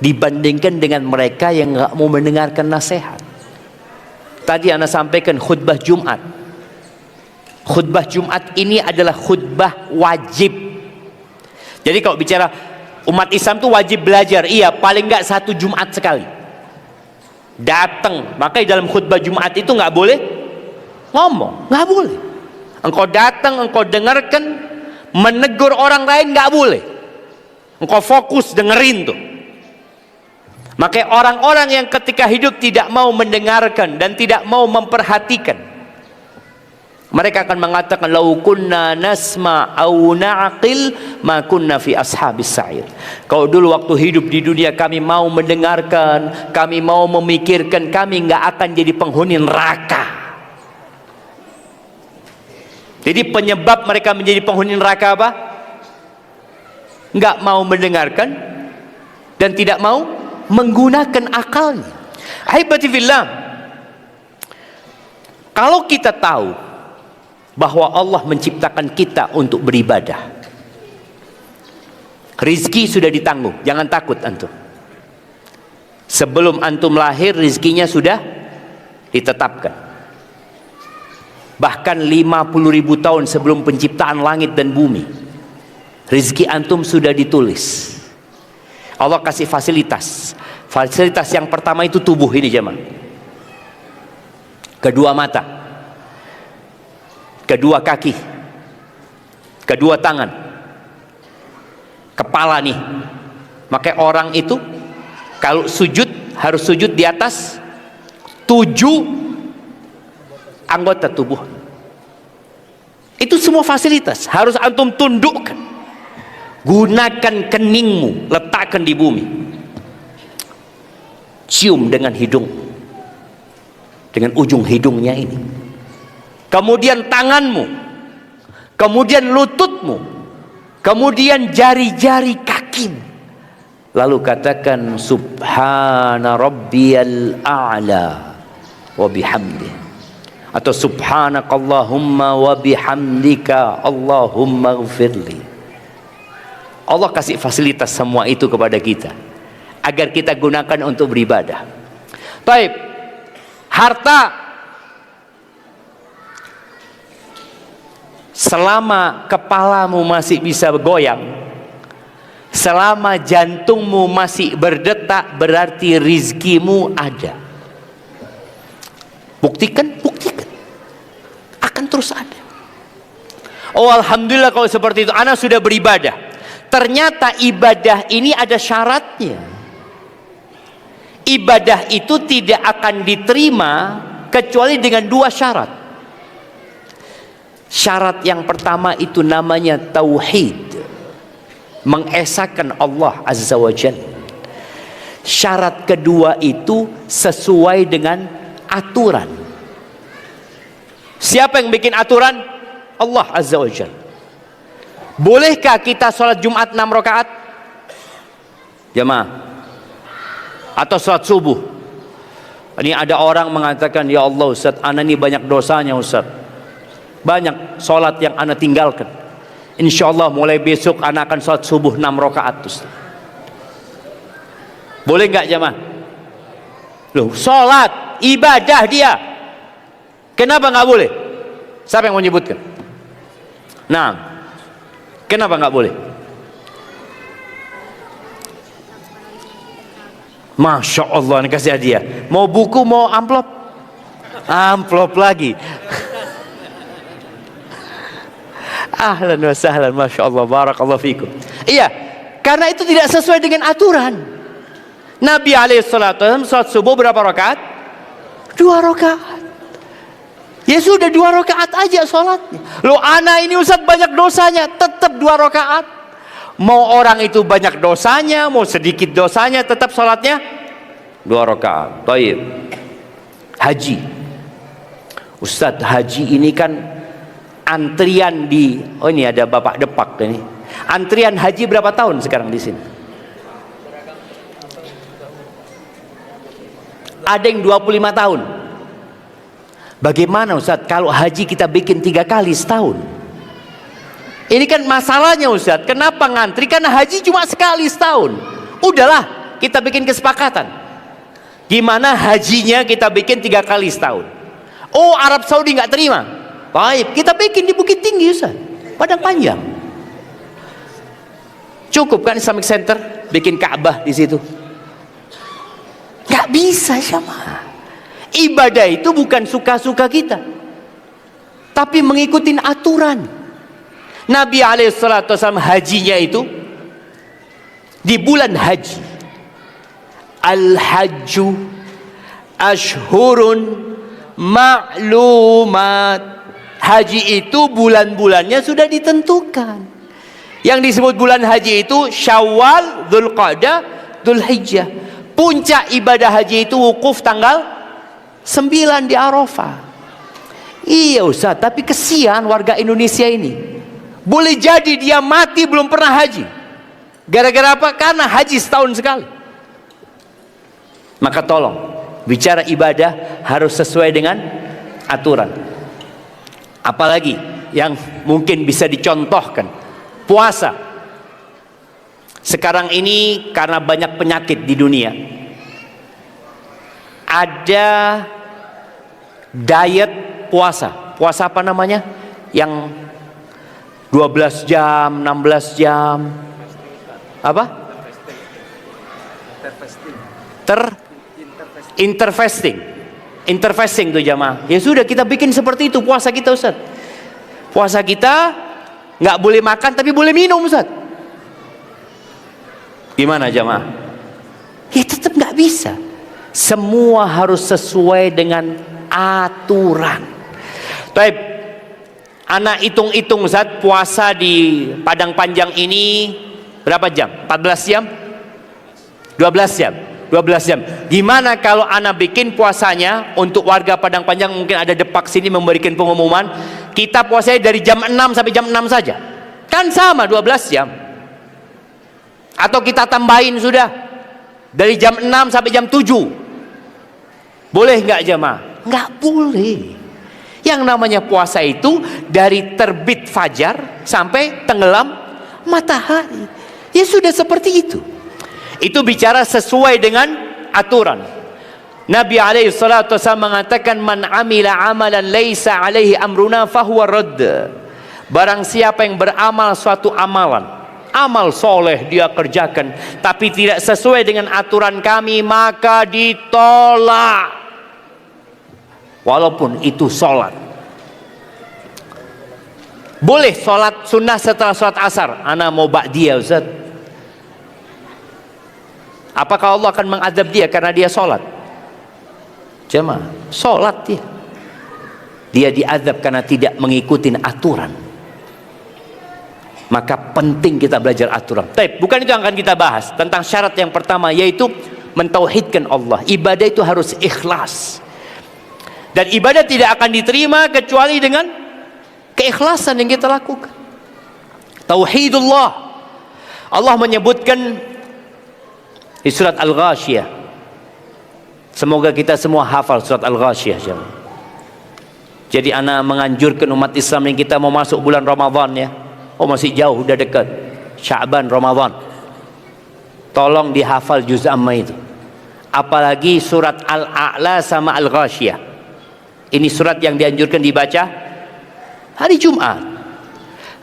Dibandingkan dengan mereka yang nggak mau mendengarkan nasihat. Tadi Anda sampaikan khutbah Jumat. Khutbah Jumat ini adalah khutbah wajib. Jadi kalau bicara umat Islam itu wajib belajar, iya, paling nggak 1 Jumat sekali datang. Makanya dalam khutbah Jumat itu nggak boleh ngomong, nggak boleh. Engkau datang, engkau dengarkan, menegur orang lain nggak boleh. Engkau fokus dengerin tuh. Makanya orang-orang yang ketika hidup tidak mau mendengarkan dan tidak mau memperhatikan, mereka akan mengatakan, lau kunna nasma' au na'qil ma kunna fi ashabis sa'ir. Kalau dulu waktu hidup di dunia kami mau mendengarkan, kami mau memikirkan, kami nggak akan jadi penghuni neraka. Jadi penyebab mereka menjadi penghuni neraka apa? Nggak mau mendengarkan dan tidak mau menggunakan akalnya. Ahibati fillah, kalau kita tahu bahwa Allah menciptakan kita untuk beribadah, rizki sudah ditanggung, jangan takut antum. Sebelum antum lahir rizkinya sudah ditetapkan. Bahkan 50.000 tahun sebelum penciptaan langit dan bumi, rizki antum sudah ditulis. Allah kasih fasilitas. Fasilitas yang pertama itu tubuh ini jemaah. Kedua mata, kedua kaki, kedua tangan, kepala nih. Makanya orang itu kalau sujud harus sujud di atas 7 anggota tubuh. Itu semua fasilitas harus antum tundukkan. Gunakan keningmu, letakkan di bumi. Cium dengan hidung, dengan ujung hidungnya ini. Kemudian tanganmu, kemudian lututmu, kemudian jari-jari kakimu. Lalu katakan subhana rabbiyal a'la wa bihamdih, atau subhanakallahumma wa bihamdika Allahumma ighfirli. Allah kasih fasilitas semua itu kepada kita agar kita gunakan untuk beribadah. Baik, harta selama kepalamu masih bisa goyang, selama jantungmu masih berdetak, berarti rizkimu ada. Buktikan, buktikan, akan terus ada. Oh alhamdulillah kalau seperti itu, anak sudah beribadah. Ternyata ibadah ini ada syaratnya. Ibadah itu tidak akan diterima kecuali dengan 2 syarat. Syarat yang pertama itu namanya tauhid, mengesahkan Allah Azza wa Jalla. Syarat kedua itu sesuai dengan aturan. Siapa yang bikin aturan? Allah Azza wa Jalla. Bolehkah kita sholat Jumat 6 rakaat? Jemaah, atau sholat subuh? Ini ada orang mengatakan, ya Allah Ustaz, ana ini banyak dosanya Ustaz, banyak sholat yang ana tinggalkan. Insya Allah mulai besok ana akan sholat subuh 6 rakaat Ustaz. Boleh nggak jemaah? Loh, sholat ibadah dia, kenapa nggak boleh? Siapa yang mau menyebutkan? Nah, kenapa nggak boleh? Masya Allah, ini kasih hadiah. Mau buku, mau amplop? Amplop lagi. Ahlan wa sahlan, Masya Allah, barakallahu fikum. Iya, karena itu tidak sesuai dengan aturan. Nabi alaihissalam sholat subuh berapa rakaat? 2 rakaat. Ya sudah 2 rakaat aja sholatnya. Loh, ana ini Ustaz banyak dosanya, tetap 2 rakaat. Mau orang itu banyak dosanya, mau sedikit dosanya, tetap sholatnya 2 rakaat. Baik. Haji. Ustadz, haji ini kan antrian di, oh ini ada Bapak Depak ini. Antrian haji berapa tahun sekarang di sini? Ada yang 25 tahun. Bagaimana Ustadz kalau haji kita bikin 3 kali setahun? Ini kan masalahnya Ustadz, kenapa ngantri? Karena haji cuma sekali setahun. Udahlah, kita bikin kesepakatan. Gimana hajinya kita bikin 3 kali setahun? Oh, Arab Saudi nggak terima. Baik, kita bikin di Bukit Tinggi Ustadz, Padang Panjang. Cukup kan Islamic Center bikin Ka'bah di situ? Nggak bisa sama. Ibadah itu bukan suka-suka kita, tapi mengikuti aturan. Nabi SAW hajinya itu di bulan haji. Al-hajju ashhurun ma'lumat. Haji itu bulan-bulannya sudah ditentukan. Yang disebut bulan haji itu Syawal, Dzulqa'dah, Dzulhijjah. Puncak ibadah haji itu wukuf tanggal 9 di Arafah. Iya Ustaz, tapi kesian warga Indonesia ini. Boleh jadi dia mati belum pernah haji. Gara-gara apa? Karena haji setahun sekali. Maka tolong, bicara ibadah harus sesuai dengan aturan. Apalagi yang mungkin bisa dicontohkan, puasa. Sekarang ini karena banyak penyakit di dunia, ada diet puasa. Puasa apa namanya? Yang 12 jam, 16 jam. Apa? Interfasting. Interfasting tuh jamaah. Ya sudah, kita bikin seperti itu puasa kita Ustaz. Puasa kita nggak boleh makan tapi boleh minum Ustaz. Gimana jamaah? Ya tetap nggak bisa. Semua harus sesuai dengan aturan. Baik. Anak hitung-hitung Ustaz, puasa di Padang Panjang ini berapa jam? 14 jam? 12 jam? 12 jam. Gimana kalau anak bikin puasanya untuk warga Padang Panjang, mungkin ada Depak sini memberikan pengumuman, kita puasanya dari jam 6 sampai jam 6 saja. Kan sama 12 jam. Atau kita tambahin sudah dari jam 6 sampai jam 7. Boleh nggak jamaah? Nggak boleh. Yang namanya puasa itu dari terbit fajar sampai tenggelam matahari. Ya sudah seperti itu. Itu bicara sesuai dengan aturan. Nabi SAW mengatakan, man amila amalan laisa alaihi amruna fahuwa radd. Barang siapa yang beramal suatu amalan, amal soleh dia kerjakan, tapi tidak sesuai dengan aturan kami, maka ditolak. Walaupun itu sholat. Boleh sholat sunnah setelah sholat asar. Ana mau ba'diyah Ustaz. Apakah Allah akan mengadab dia karena dia sholat? Jemaah, sholat dia. Dia diadab karena tidak mengikuti aturan. Maka penting kita belajar aturan. Tapi bukan itu yang akan kita bahas. Tentang syarat yang pertama, yaitu mentauhidkan Allah. Ibadah itu harus ikhlas. Dan ibadah tidak akan diterima kecuali dengan keikhlasan yang kita lakukan. Tauhidullah. Allah menyebutkan di surat Al-Ghashiyah. Semoga kita semua hafal surat Al-Ghashiyah. Jadi ana menganjurkan umat Islam yang kita mau masuk bulan Ramadan ya. Oh masih jauh, udah dekat. Sya'ban, Ramadan. Tolong dihafal juz amma itu. Apalagi surat Al-A'la sama Al-Ghashiyah. Ini surat yang dianjurkan dibaca hari Jumat.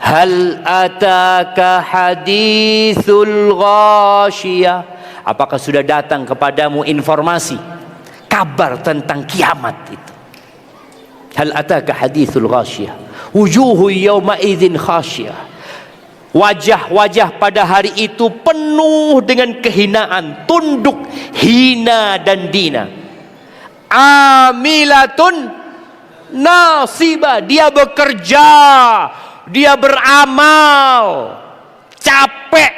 Hal ataka hadithul ghashiyah. Apakah sudah datang kepadamu informasi, kabar tentang kiamat itu? Hal ataka hadithul ghashiyah. Wujuhu yawma idzin khashiyah. Wajah-wajah pada hari itu penuh dengan kehinaan, tunduk, hina dan dina. Amilatun nasibah, dia bekerja, dia beramal, capek.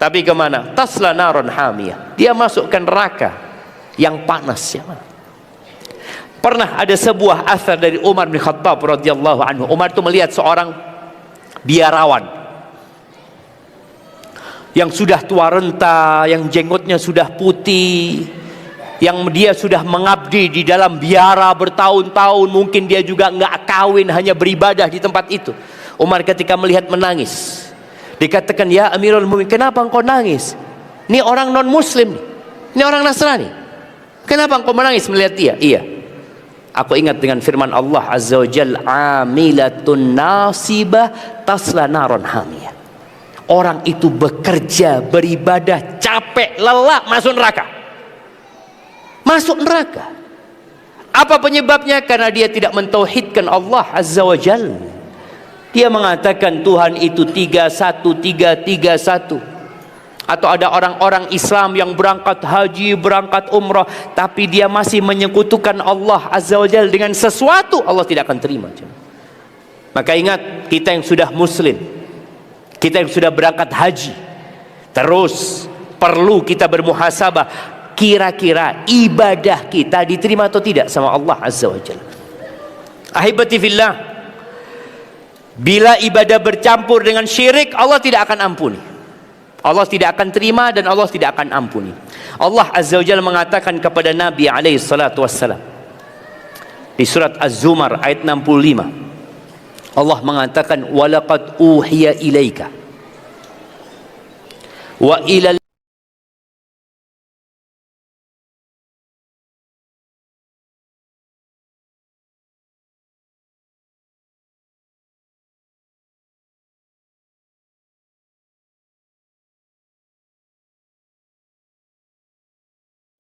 Tapi kemana? Tasla naron hamiyah. Dia masukkan neraka yang panas. Ya. Pernah ada sebuah asar dari Umar bin Khattab radhiyallahu anhu. Umar itu melihat seorang biarawan yang sudah tua renta, yang jenggotnya sudah putih, yang dia sudah mengabdi di dalam biara bertahun-tahun, mungkin dia juga nggak kawin, hanya beribadah di tempat itu. Umar ketika melihat menangis. Dikatakan, ya Amirul Mukminin, kenapa engkau nangis? Ini orang non muslim, ini orang Nasrani. Kenapa engkau menangis melihat dia? Iya, aku ingat dengan firman Allah Azza wa Jal, amilatun nasibah tasla naron hamiyah. Orang itu bekerja, beribadah, capek, lelah, masuk neraka. Masuk neraka. Apa penyebabnya? Karena dia tidak mentauhidkan Allah Azza wa Jal. Dia mengatakan Tuhan itu 3-1-3-3-1. Atau ada orang-orang Islam yang berangkat haji, berangkat umrah, tapi dia masih menyekutukan Allah Azza wa Jal dengan sesuatu, Allah tidak akan terima. Maka ingat, kita yang sudah muslim, kita yang sudah berangkat haji, terus perlu kita bermuhasabah, kira-kira ibadah kita diterima atau tidak sama Allah Azza wa Jalla. Ahibati fillah, bila ibadah bercampur dengan syirik, Allah tidak akan ampuni, Allah tidak akan terima, dan Allah tidak akan ampuni. Allah Azza wa Jalla mengatakan kepada Nabi alaihi salatu wassalam di surat Az-Zumar ayat 65, Allah mengatakan, walaqad uhiya ilaika wa ilal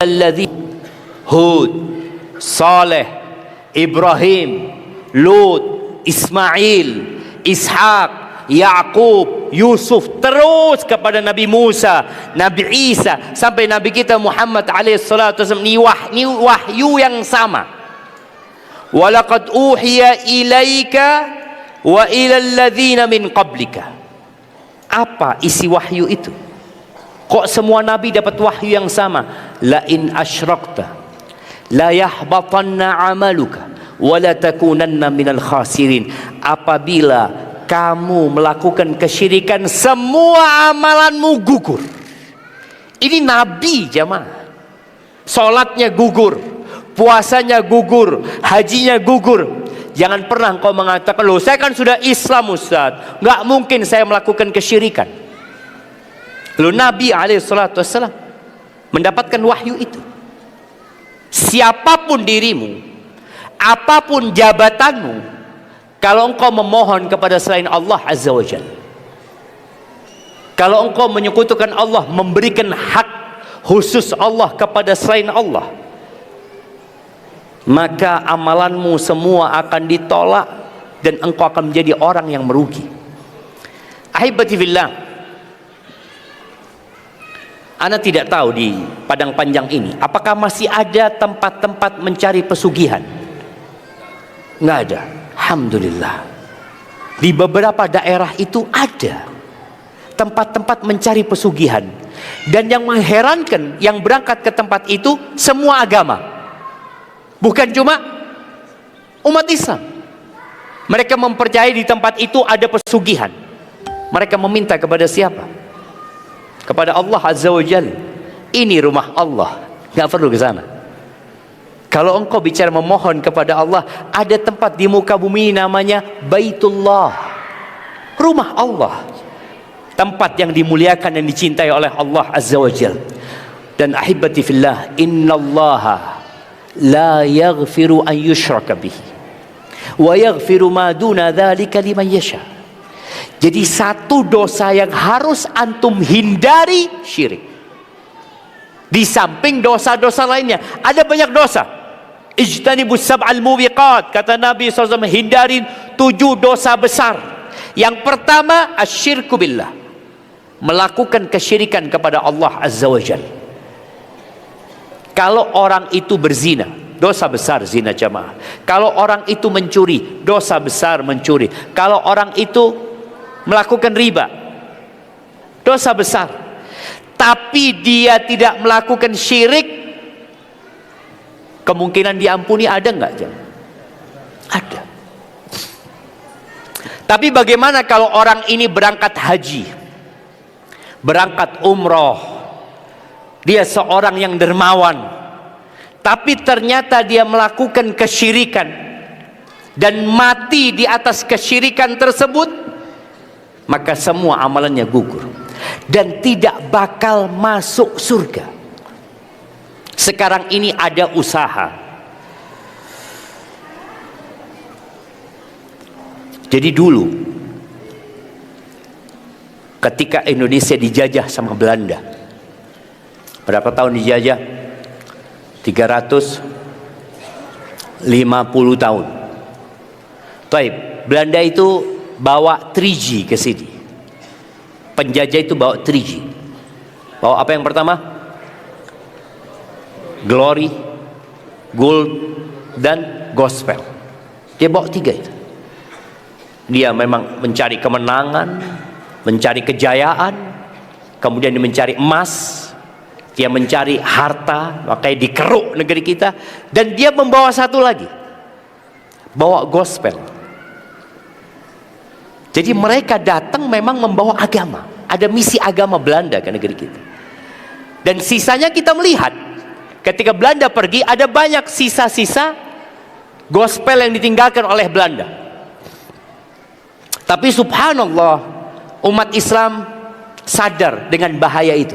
alladzi Hud, Saleh, Ibrahim, Lut, Ismail, Ishak, Yaqub, Yusuf, terus kepada Nabi Musa, Nabi Isa, sampai Nabi kita Muhammad alaihissalatu wasallam. Ini wahyu yang sama. Walaqad uhiya ilaika wa ilal ladzina min qablika. Apa isi wahyu itu? Kok semua nabi dapat wahyu yang sama? La in asyrakta la yahbatanna amaluka wala takunanna minal khasirin. Apabila kamu melakukan kesyirikan, semua amalanmu gugur. Ini nabi jamaah. Salatnya gugur, puasanya gugur, hajinya gugur. Jangan pernah engkau mengatakan, loh saya kan sudah Islam Ustaz, nggak mungkin saya melakukan kesyirikan. Loh, Nabi alaihissalam mendapatkan wahyu itu. Siapapun dirimu, apapun jabatanmu, kalau engkau memohon kepada selain Allah Azza wa Jalla, kalau engkau menyekutukan Allah, memberikan hak khusus Allah kepada selain Allah, maka amalanmu semua akan ditolak dan engkau akan menjadi orang yang merugi. Ahibati fillah, Ana tidak tahu di Padang Panjang ini apakah masih ada tempat-tempat mencari pesugihan. Nggak ada. Alhamdulillah. Di beberapa daerah itu ada tempat-tempat mencari pesugihan. Dan yang mengherankan, yang berangkat ke tempat itu semua agama, bukan cuma umat Islam. Mereka mempercayai di tempat itu ada pesugihan. Mereka meminta kepada siapa? Kepada Allah Azza wa Jalla. Ini rumah Allah, nggak perlu ke sana. Kalau engkau bicara memohon kepada Allah, ada tempat di muka bumi namanya Baitullah, rumah Allah, tempat yang dimuliakan dan dicintai oleh Allah Azza wa Jalla. Dan ahibati fillah, innallaha la yaghfiru an yushraka bihi wa yaghfiru ma duna dzalika liman yasha. Jadi satu dosa yang harus antum hindari, syirik. Di samping dosa-dosa lainnya, ada banyak dosa. Ijtanibus sab'al mubiqat, kata Nabi SAW, hindari 7 dosa besar. Yang pertama, asyirku billah, melakukan kesyirikan kepada Allah Azza wa Jalla. Kalau orang itu berzina, dosa besar zina jamaah. Kalau orang itu mencuri, dosa besar mencuri. Kalau orang itu melakukan riba, dosa besar. Tapi dia tidak melakukan syirik, kemungkinan diampuni ada nggak? Ada. Tapi bagaimana kalau orang ini berangkat haji, berangkat umroh, dia seorang yang dermawan, tapi ternyata dia melakukan kesyirikan dan mati di atas kesyirikan tersebut, maka semua amalannya gugur dan tidak bakal masuk surga. Sekarang ini ada usaha. Jadi dulu ketika Indonesia dijajah sama Belanda, berapa tahun dijajah? 350 tahun. Baik, Belanda itu bawa 3G ke sini. Penjajah itu bawa 3G. Bawa apa yang pertama? Glory, gold, dan gospel. Dia bawa 3 itu. Dia memang mencari kemenangan, mencari kejayaan, kemudian dia mencari emas, dia mencari harta, makanya dikeruk negeri kita. Dan dia membawa satu lagi, bawa gospel. Jadi mereka datang memang membawa agama. Ada misi agama Belanda ke negeri kita. Dan sisanya kita melihat, ketika Belanda pergi, ada banyak sisa-sisa gospel yang ditinggalkan oleh Belanda. Tapi subhanallah, umat Islam sadar dengan bahaya itu.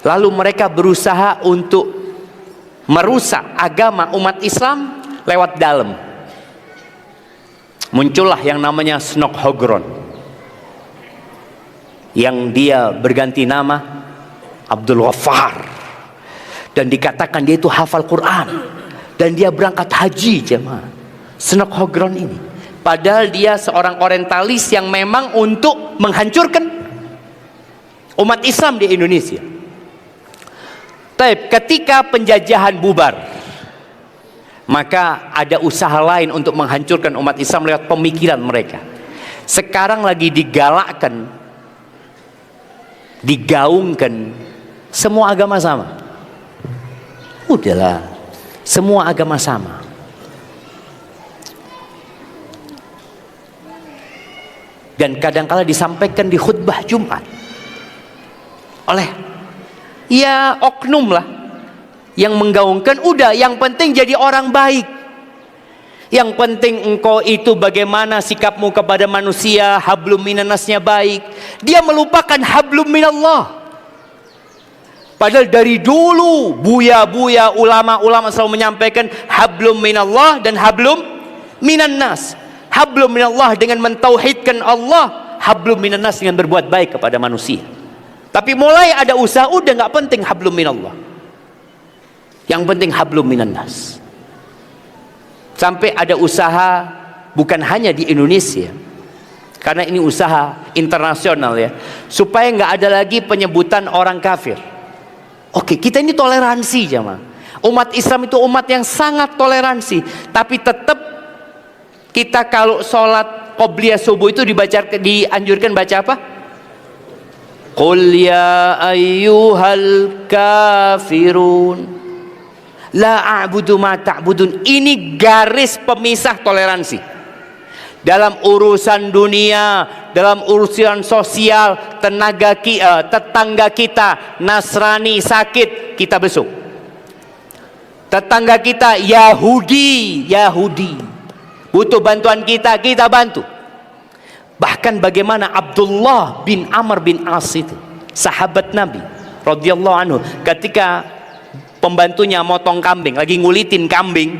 Lalu mereka berusaha untuk merusak agama umat Islam lewat dalam. Muncullah yang namanya Snok-Hogron, yang dia berganti nama Abdul Ghaffar, dan dikatakan dia itu hafal Quran, dan dia berangkat haji jemaah. Snok-Hogron ini, padahal dia seorang orientalis yang memang untuk menghancurkan umat Islam di Indonesia. Tapi ketika penjajahan bubar, maka ada usaha lain untuk menghancurkan umat Islam lewat pemikiran mereka. Sekarang lagi digalakkan, digaungkan, semua agama sama. Udahlah, semua agama sama. Dan kadang-kala disampaikan di khutbah Jumat oleh ya oknum lah yang menggaungkan, udah yang penting jadi orang baik, yang penting engkau itu bagaimana sikapmu kepada manusia, hablum minannasnya baik. Dia melupakan hablum minallah. Padahal dari dulu buya-buya ulama-ulama selalu menyampaikan hablum minallah dan hablum minannas. Hablum minallah dengan mentauhidkan Allah, hablum minannas dengan berbuat baik kepada manusia. Tapi mulai ada usaha, udah nggak penting hablum minallah, yang penting hablum minannas. Sampai ada usaha bukan hanya di Indonesia, karena ini usaha internasional ya, supaya nggak ada lagi penyebutan orang kafir. Oke, kita ini toleransi jemaah. Umat Islam itu umat yang sangat toleransi, tapi tetap kita kalau sholat qobliyah subuh itu dianjurkan baca apa? Qul ya ayyuhal kafirun la a'budu ma ta'budun. Ini garis pemisah toleransi. Dalam urusan dunia, dalam urusan sosial, tetangga kita Nasrani sakit, kita besuk. Tetangga kita Yahudi butuh bantuan kita bantu. Bahkan bagaimana Abdullah bin Amr bin As itu, sahabat Nabi radhiyallahu anhu, ketika pembantunya motong kambing, lagi ngulitin kambing,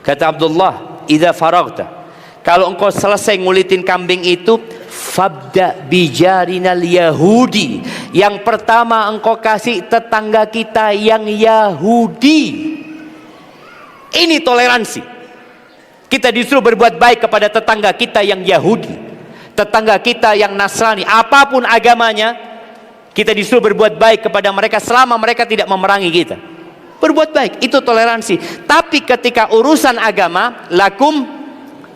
kata Abdullah, idza faragta, kalau engkau selesai ngulitin kambing itu, fabda bijarinal Yahudi, yang pertama engkau kasih tetangga kita yang Yahudi. Ini toleransi. Kita disuruh berbuat baik kepada tetangga kita yang Yahudi, tetangga kita yang Nasrani, apapun agamanya, kita disuruh berbuat baik kepada mereka selama mereka tidak memerangi kita. Berbuat baik, itu toleransi. Tapi ketika urusan agama, lakum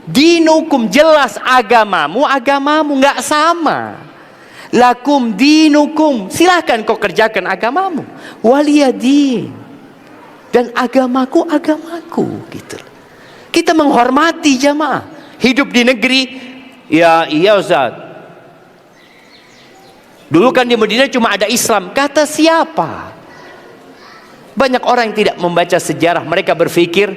Dinukum, jelas agamamu nggak sama. Lakum dinukum, silahkan kau kerjakan agamamu. Waliyadin, dan agamaku gitu. Kita menghormati jamaah. Hidup di negeri, ya iya Ustaz, dulu kan di Madinah cuma ada Islam. Kata siapa? Banyak orang yang tidak membaca sejarah. Mereka berpikir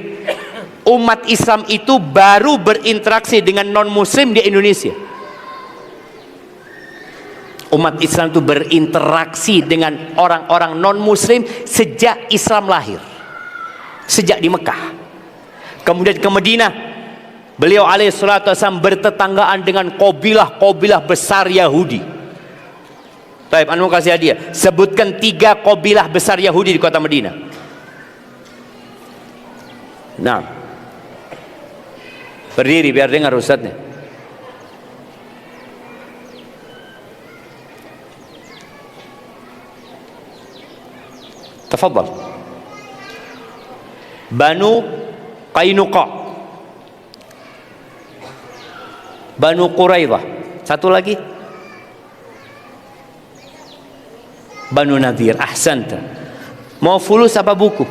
umat Islam itu baru berinteraksi dengan non-muslim di Indonesia. Umat Islam itu berinteraksi dengan orang-orang non-muslim sejak Islam lahir, sejak di Mekah. Kemudian ke Madinah, beliau alaihissalatu wassalam bertetanggaan dengan kabilah besar Yahudi. Baik, anu kasih hadiah. Sebutkan 3 kabilah besar Yahudi di kota Madinah. Nah, berdiri biar dengar ustadznya. Tafadhal. Banu Qainuqa, Banu Quraidah. Satu lagi, Banu Nadir. Ahsanta. Mau fulus apa buku?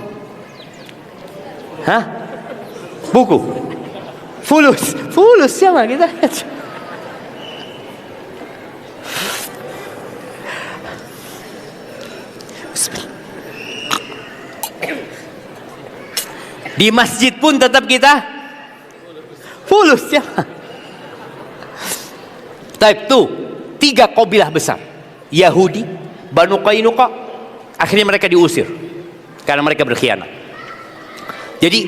Hah? Buku. Fulus sama kita. Di masjid pun tetap kita fulus ya. Type 2, 3 kabilah besar Yahudi, Banu Qainuqa. Akhirnya mereka diusir karena mereka berkhianat. Jadi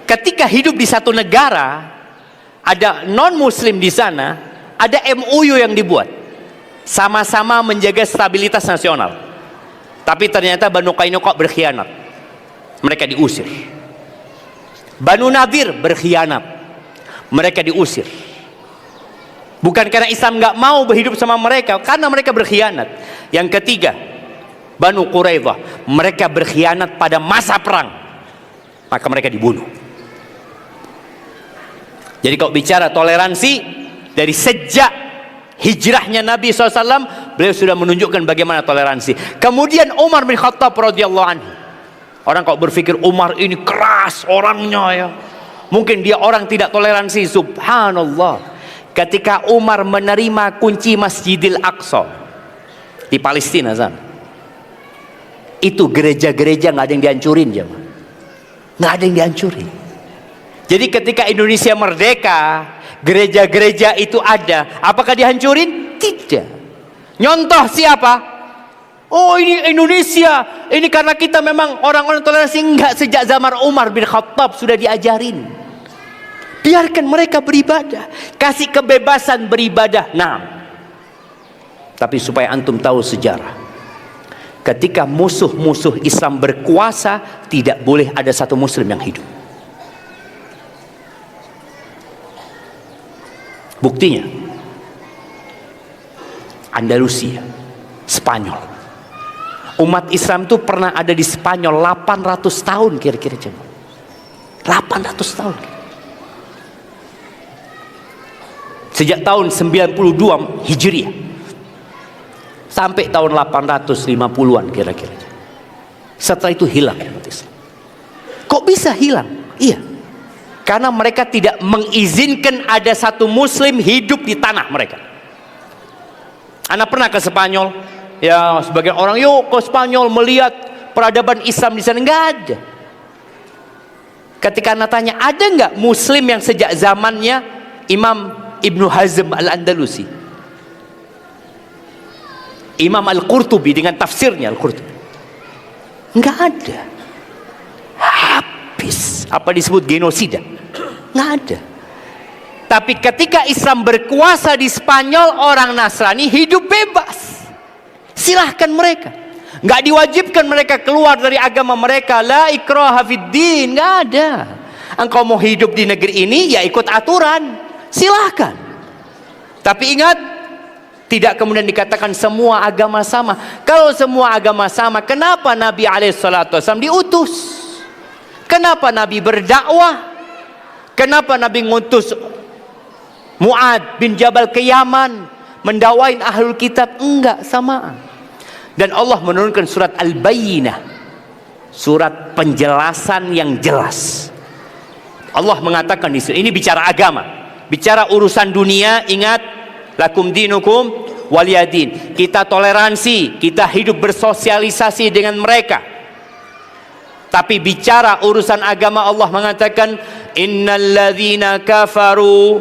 ketika hidup di satu negara, ada non muslim di sana, ada MOU yang dibuat sama-sama menjaga stabilitas nasional. Tapi ternyata Banu Qainuqa berkhianat, mereka diusir. Banu Nadir berkhianat, mereka diusir. Bukan karena Islam nggak mau berhidup sama mereka, karena mereka berkhianat. Yang ketiga, Banu Quraidah, mereka berkhianat pada masa perang, maka mereka dibunuh. Jadi kalau bicara toleransi, dari sejak hijrahnya Nabi SAW, beliau sudah menunjukkan bagaimana toleransi. Kemudian Umar bin Khattab radhiyallahu anhu. Orang kalau berpikir Umar ini keras orangnya ya, mungkin dia orang tidak toleransi. Subhanallah, ketika Umar menerima kunci Masjidil Aqsa di Palestina sana, itu gereja-gereja nggak ada yang dihancurin jemaah, nggak ada yang dihancurin. Jadi ketika Indonesia merdeka, gereja-gereja itu ada, apakah dihancurin? Tidak. Nyontoh siapa? Oh ini Indonesia, ini karena kita memang orang-orang toleransi. Enggak, sejak zaman Umar bin Khattab sudah diajarin. Biarkan mereka beribadah, kasih kebebasan beribadah. Nah, tapi supaya antum tahu sejarah, ketika musuh-musuh Islam berkuasa, tidak boleh ada satu muslim yang hidup. Buktinya Andalusia, Spanyol. Umat Islam itu pernah ada di Spanyol 800 tahun kira-kira. 800 tahun. Sejak tahun 92 Hijriah sampai tahun 850-an kira-kira. Setelah itu hilang umat Islam. Kok bisa hilang? Iya, karena mereka tidak mengizinkan ada satu muslim hidup di tanah mereka. Anda pernah ke Spanyol? Ya, sebagian orang yuk ke Spanyol melihat peradaban Islam di sana. Nggak ada. Ketika Anda tanya, ada nggak muslim yang sejak zamannya Imam Ibnu Hazm Al-Andalusi, Imam Al-Qurtubi dengan tafsirnya Al-Qurtubi? Nggak ada. Habis. Apa disebut genosida? Nggak ada. Tapi ketika Islam berkuasa di Spanyol, orang Nasrani hidup bebas. Silahkan mereka, nggak diwajibkan mereka keluar dari agama mereka. La ikraha fid din, nggak ada. Engkau mau hidup di negeri ini, ya ikut aturan, silahkan. Tapi ingat, tidak kemudian dikatakan semua agama sama. Kalau semua agama sama, kenapa Nabi SAW diutus? Kenapa Nabi berdakwah? Kenapa Nabi ngutus Mu'ad bin Jabal ke Yaman mendakwain ahlul kitab, enggak samaan. Dan Allah menurunkan surat Al-Bayyinah, surat penjelasan yang jelas. Allah mengatakan di sini, ini bicara agama, bicara urusan dunia, ingat, lakum dinukum waliyadin. Kita toleransi, kita hidup bersosialisasi dengan mereka. Tapi bicara urusan agama, Allah mengatakan, innalladzina kafaru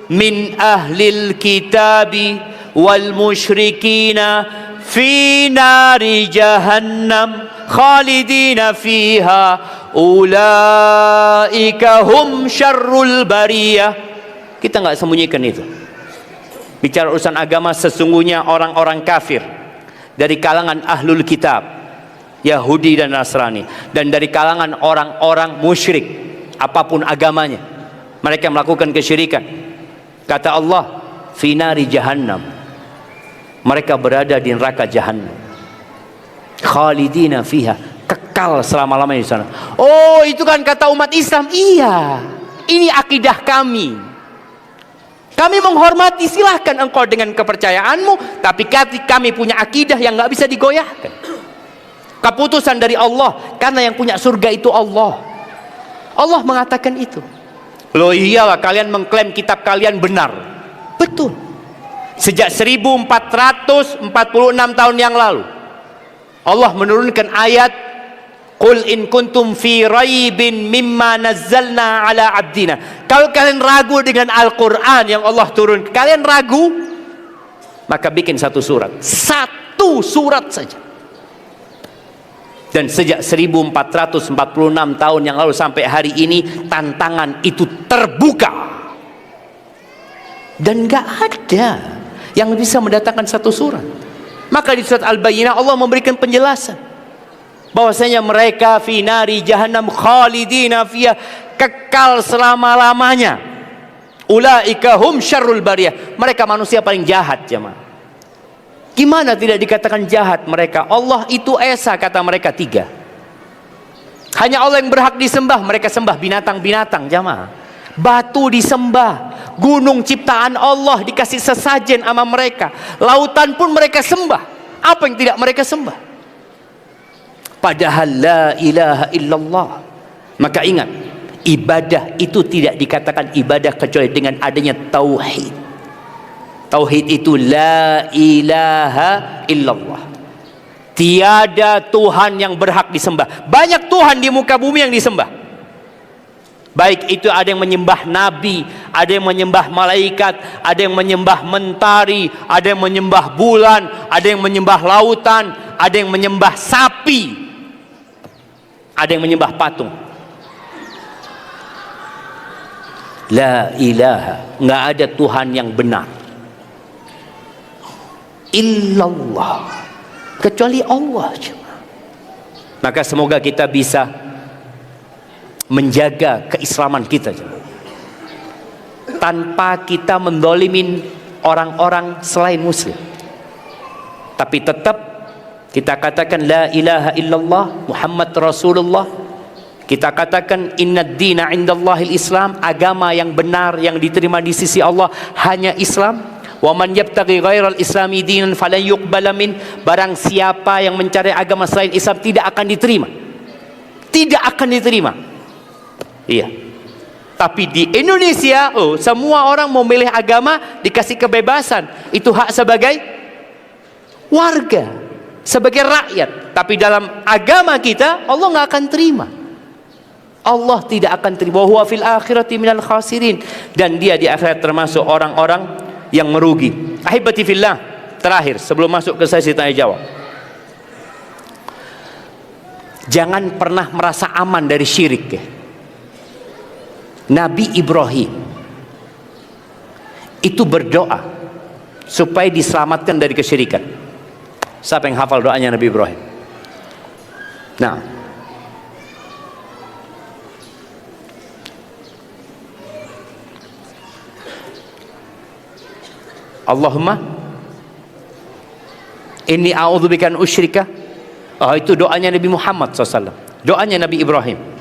min ahlil kitabi wal musyrikina fi nari jahannam khalidina fiha ulaika hum syarrul bariyah. Kita nggak sembunyikan itu. Bicara urusan agama, sesungguhnya orang-orang kafir dari kalangan ahlul kitab, Yahudi dan Nasrani, dan dari kalangan orang-orang musyrik, apapun agamanya, mereka melakukan kesyirikan. Kata Allah, finari jahannam, mereka berada di neraka jahannam, khalidina fiha, kekal selama-lamanya di sana. Oh, itu kan kata umat Islam. Iya, ini akidah kami. Kami menghormati, silahkan engkau dengan kepercayaanmu, tapi kami punya akidah yang nggak bisa digoyahkan. Keputusan dari Allah, karena yang punya surga itu Allah. Allah mengatakan itu. Loh iyalah, kalian mengklaim kitab kalian benar. Betul. Sejak 1446 tahun yang lalu, Allah menurunkan ayat, qul in kuntum fi raibin mimma nazzalna ala abdina. Kalau kalian ragu dengan Al-Quran yang Allah turun, kalian ragu, maka bikin satu surat. Satu surat saja. Dan sejak 1446 tahun yang lalu sampai hari ini, tantangan itu terbuka. Dan gak ada yang bisa mendatangkan satu surat. Maka di surat Al-Bayyinah Allah memberikan penjelasan bahwasanya mereka fi nari jahannam khalidina fiha, kekal selama-lamanya. Ulaika hum syarrul bariyah, mereka manusia paling jahat, jemaah. Gimana tidak dikatakan jahat mereka? Allah itu esa, kata mereka, tiga. Hanya Allah yang berhak disembah. Mereka sembah binatang-binatang, jamaah. Batu disembah, gunung ciptaan Allah dikasih sesajen sama mereka, lautan pun mereka sembah. Apa yang tidak mereka sembah? Padahal la ilaha illallah. Maka ingat, ibadah itu tidak dikatakan ibadah kecuali dengan adanya tauhid. Tauhid itu la ilaha illallah. Tiada Tuhan yang berhak disembah. Banyak Tuhan di muka bumi yang disembah. Baik itu ada yang menyembah nabi, ada yang menyembah malaikat, ada yang menyembah mentari, ada yang menyembah bulan, ada yang menyembah lautan, ada yang menyembah sapi, ada yang menyembah patung. La ilaha, nggak ada Tuhan yang benar illallah, kecuali Allah. Maka semoga kita bisa menjaga keislaman kita tanpa kita mendolimin orang-orang selain muslim, tapi tetap kita katakan la ilaha illallah Muhammad Rasulullah. Kita katakan innad dina indallahil Islam, agama yang benar yang diterima di sisi Allah hanya Islam. Wa man yabtaghi ghairal islami dinan falan yuqbala min, barang siapa yang mencari agama selain Islam tidak akan diterima. Tidak akan diterima. Iya. Tapi di Indonesia, semua orang mau milih agama dikasih kebebasan. Itu hak sebagai warga, sebagai rakyat. Tapi dalam agama kita Allah nggak akan terima. Allah tidak akan terima. Wa huwa fil akhirati minal khasirin, dan dia di akhirat termasuk orang-orang yang merugi. Ahibati fillah, terakhir sebelum masuk ke sesi tanya jawab, jangan pernah merasa aman dari syirik. Nabi Ibrahim itu berdoa supaya diselamatkan dari kesyirikan. Siapa yang hafal doanya Nabi Ibrahim? Nah, Allahumma inni a'udzubika an usyrika. Itu doanya Nabi Muhammad SAW, doanya Nabi Ibrahim.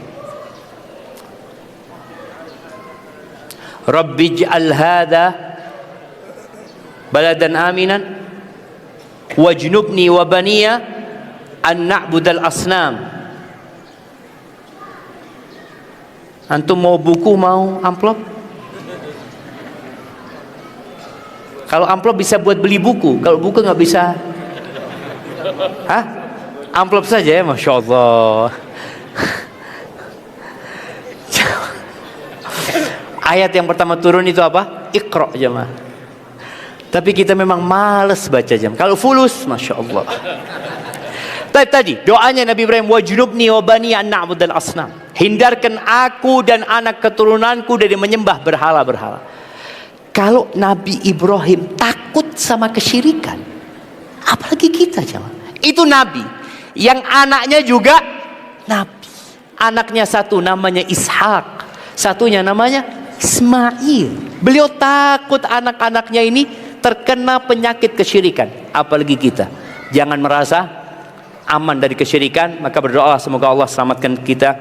Rabbi ij'al hadha baladan aminan wajnubni wa baniya an na'budal asnam. Antum mau buku, mau amplop? Kalau amplop bisa buat beli buku, kalau buku nggak bisa. Hah? Amplop saja ya, Masya Allah. Ayat yang pertama turun itu apa? Iqra jemaah. Tapi kita memang males baca jam. Kalau fulus, Masya Allah. Tadi doanya Nabi Ibrahim, wajnubni wa bani an na'budal asnam. Hindarkan aku dan anak keturunanku dari menyembah berhala-berhala. Kalau Nabi Ibrahim takut sama kesyirikan, apalagi kita jemaah. Itu Nabi yang anaknya juga Nabi. Anaknya satu namanya Ishak, satunya namanya Ismail. Beliau takut anak-anaknya ini terkena penyakit kesyirikan. Apalagi kita. Jangan merasa aman dari kesyirikan, maka berdoa semoga Allah selamatkan kita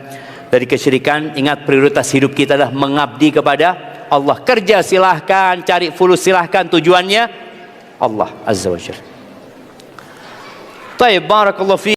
dari kesyirikan. Ingat, prioritas hidup kita adalah mengabdi kepada Allah. Kerja silahkan, cari fulus silahkan, tujuannya Allah Azza wa Jalla. Baik, barakallahu fi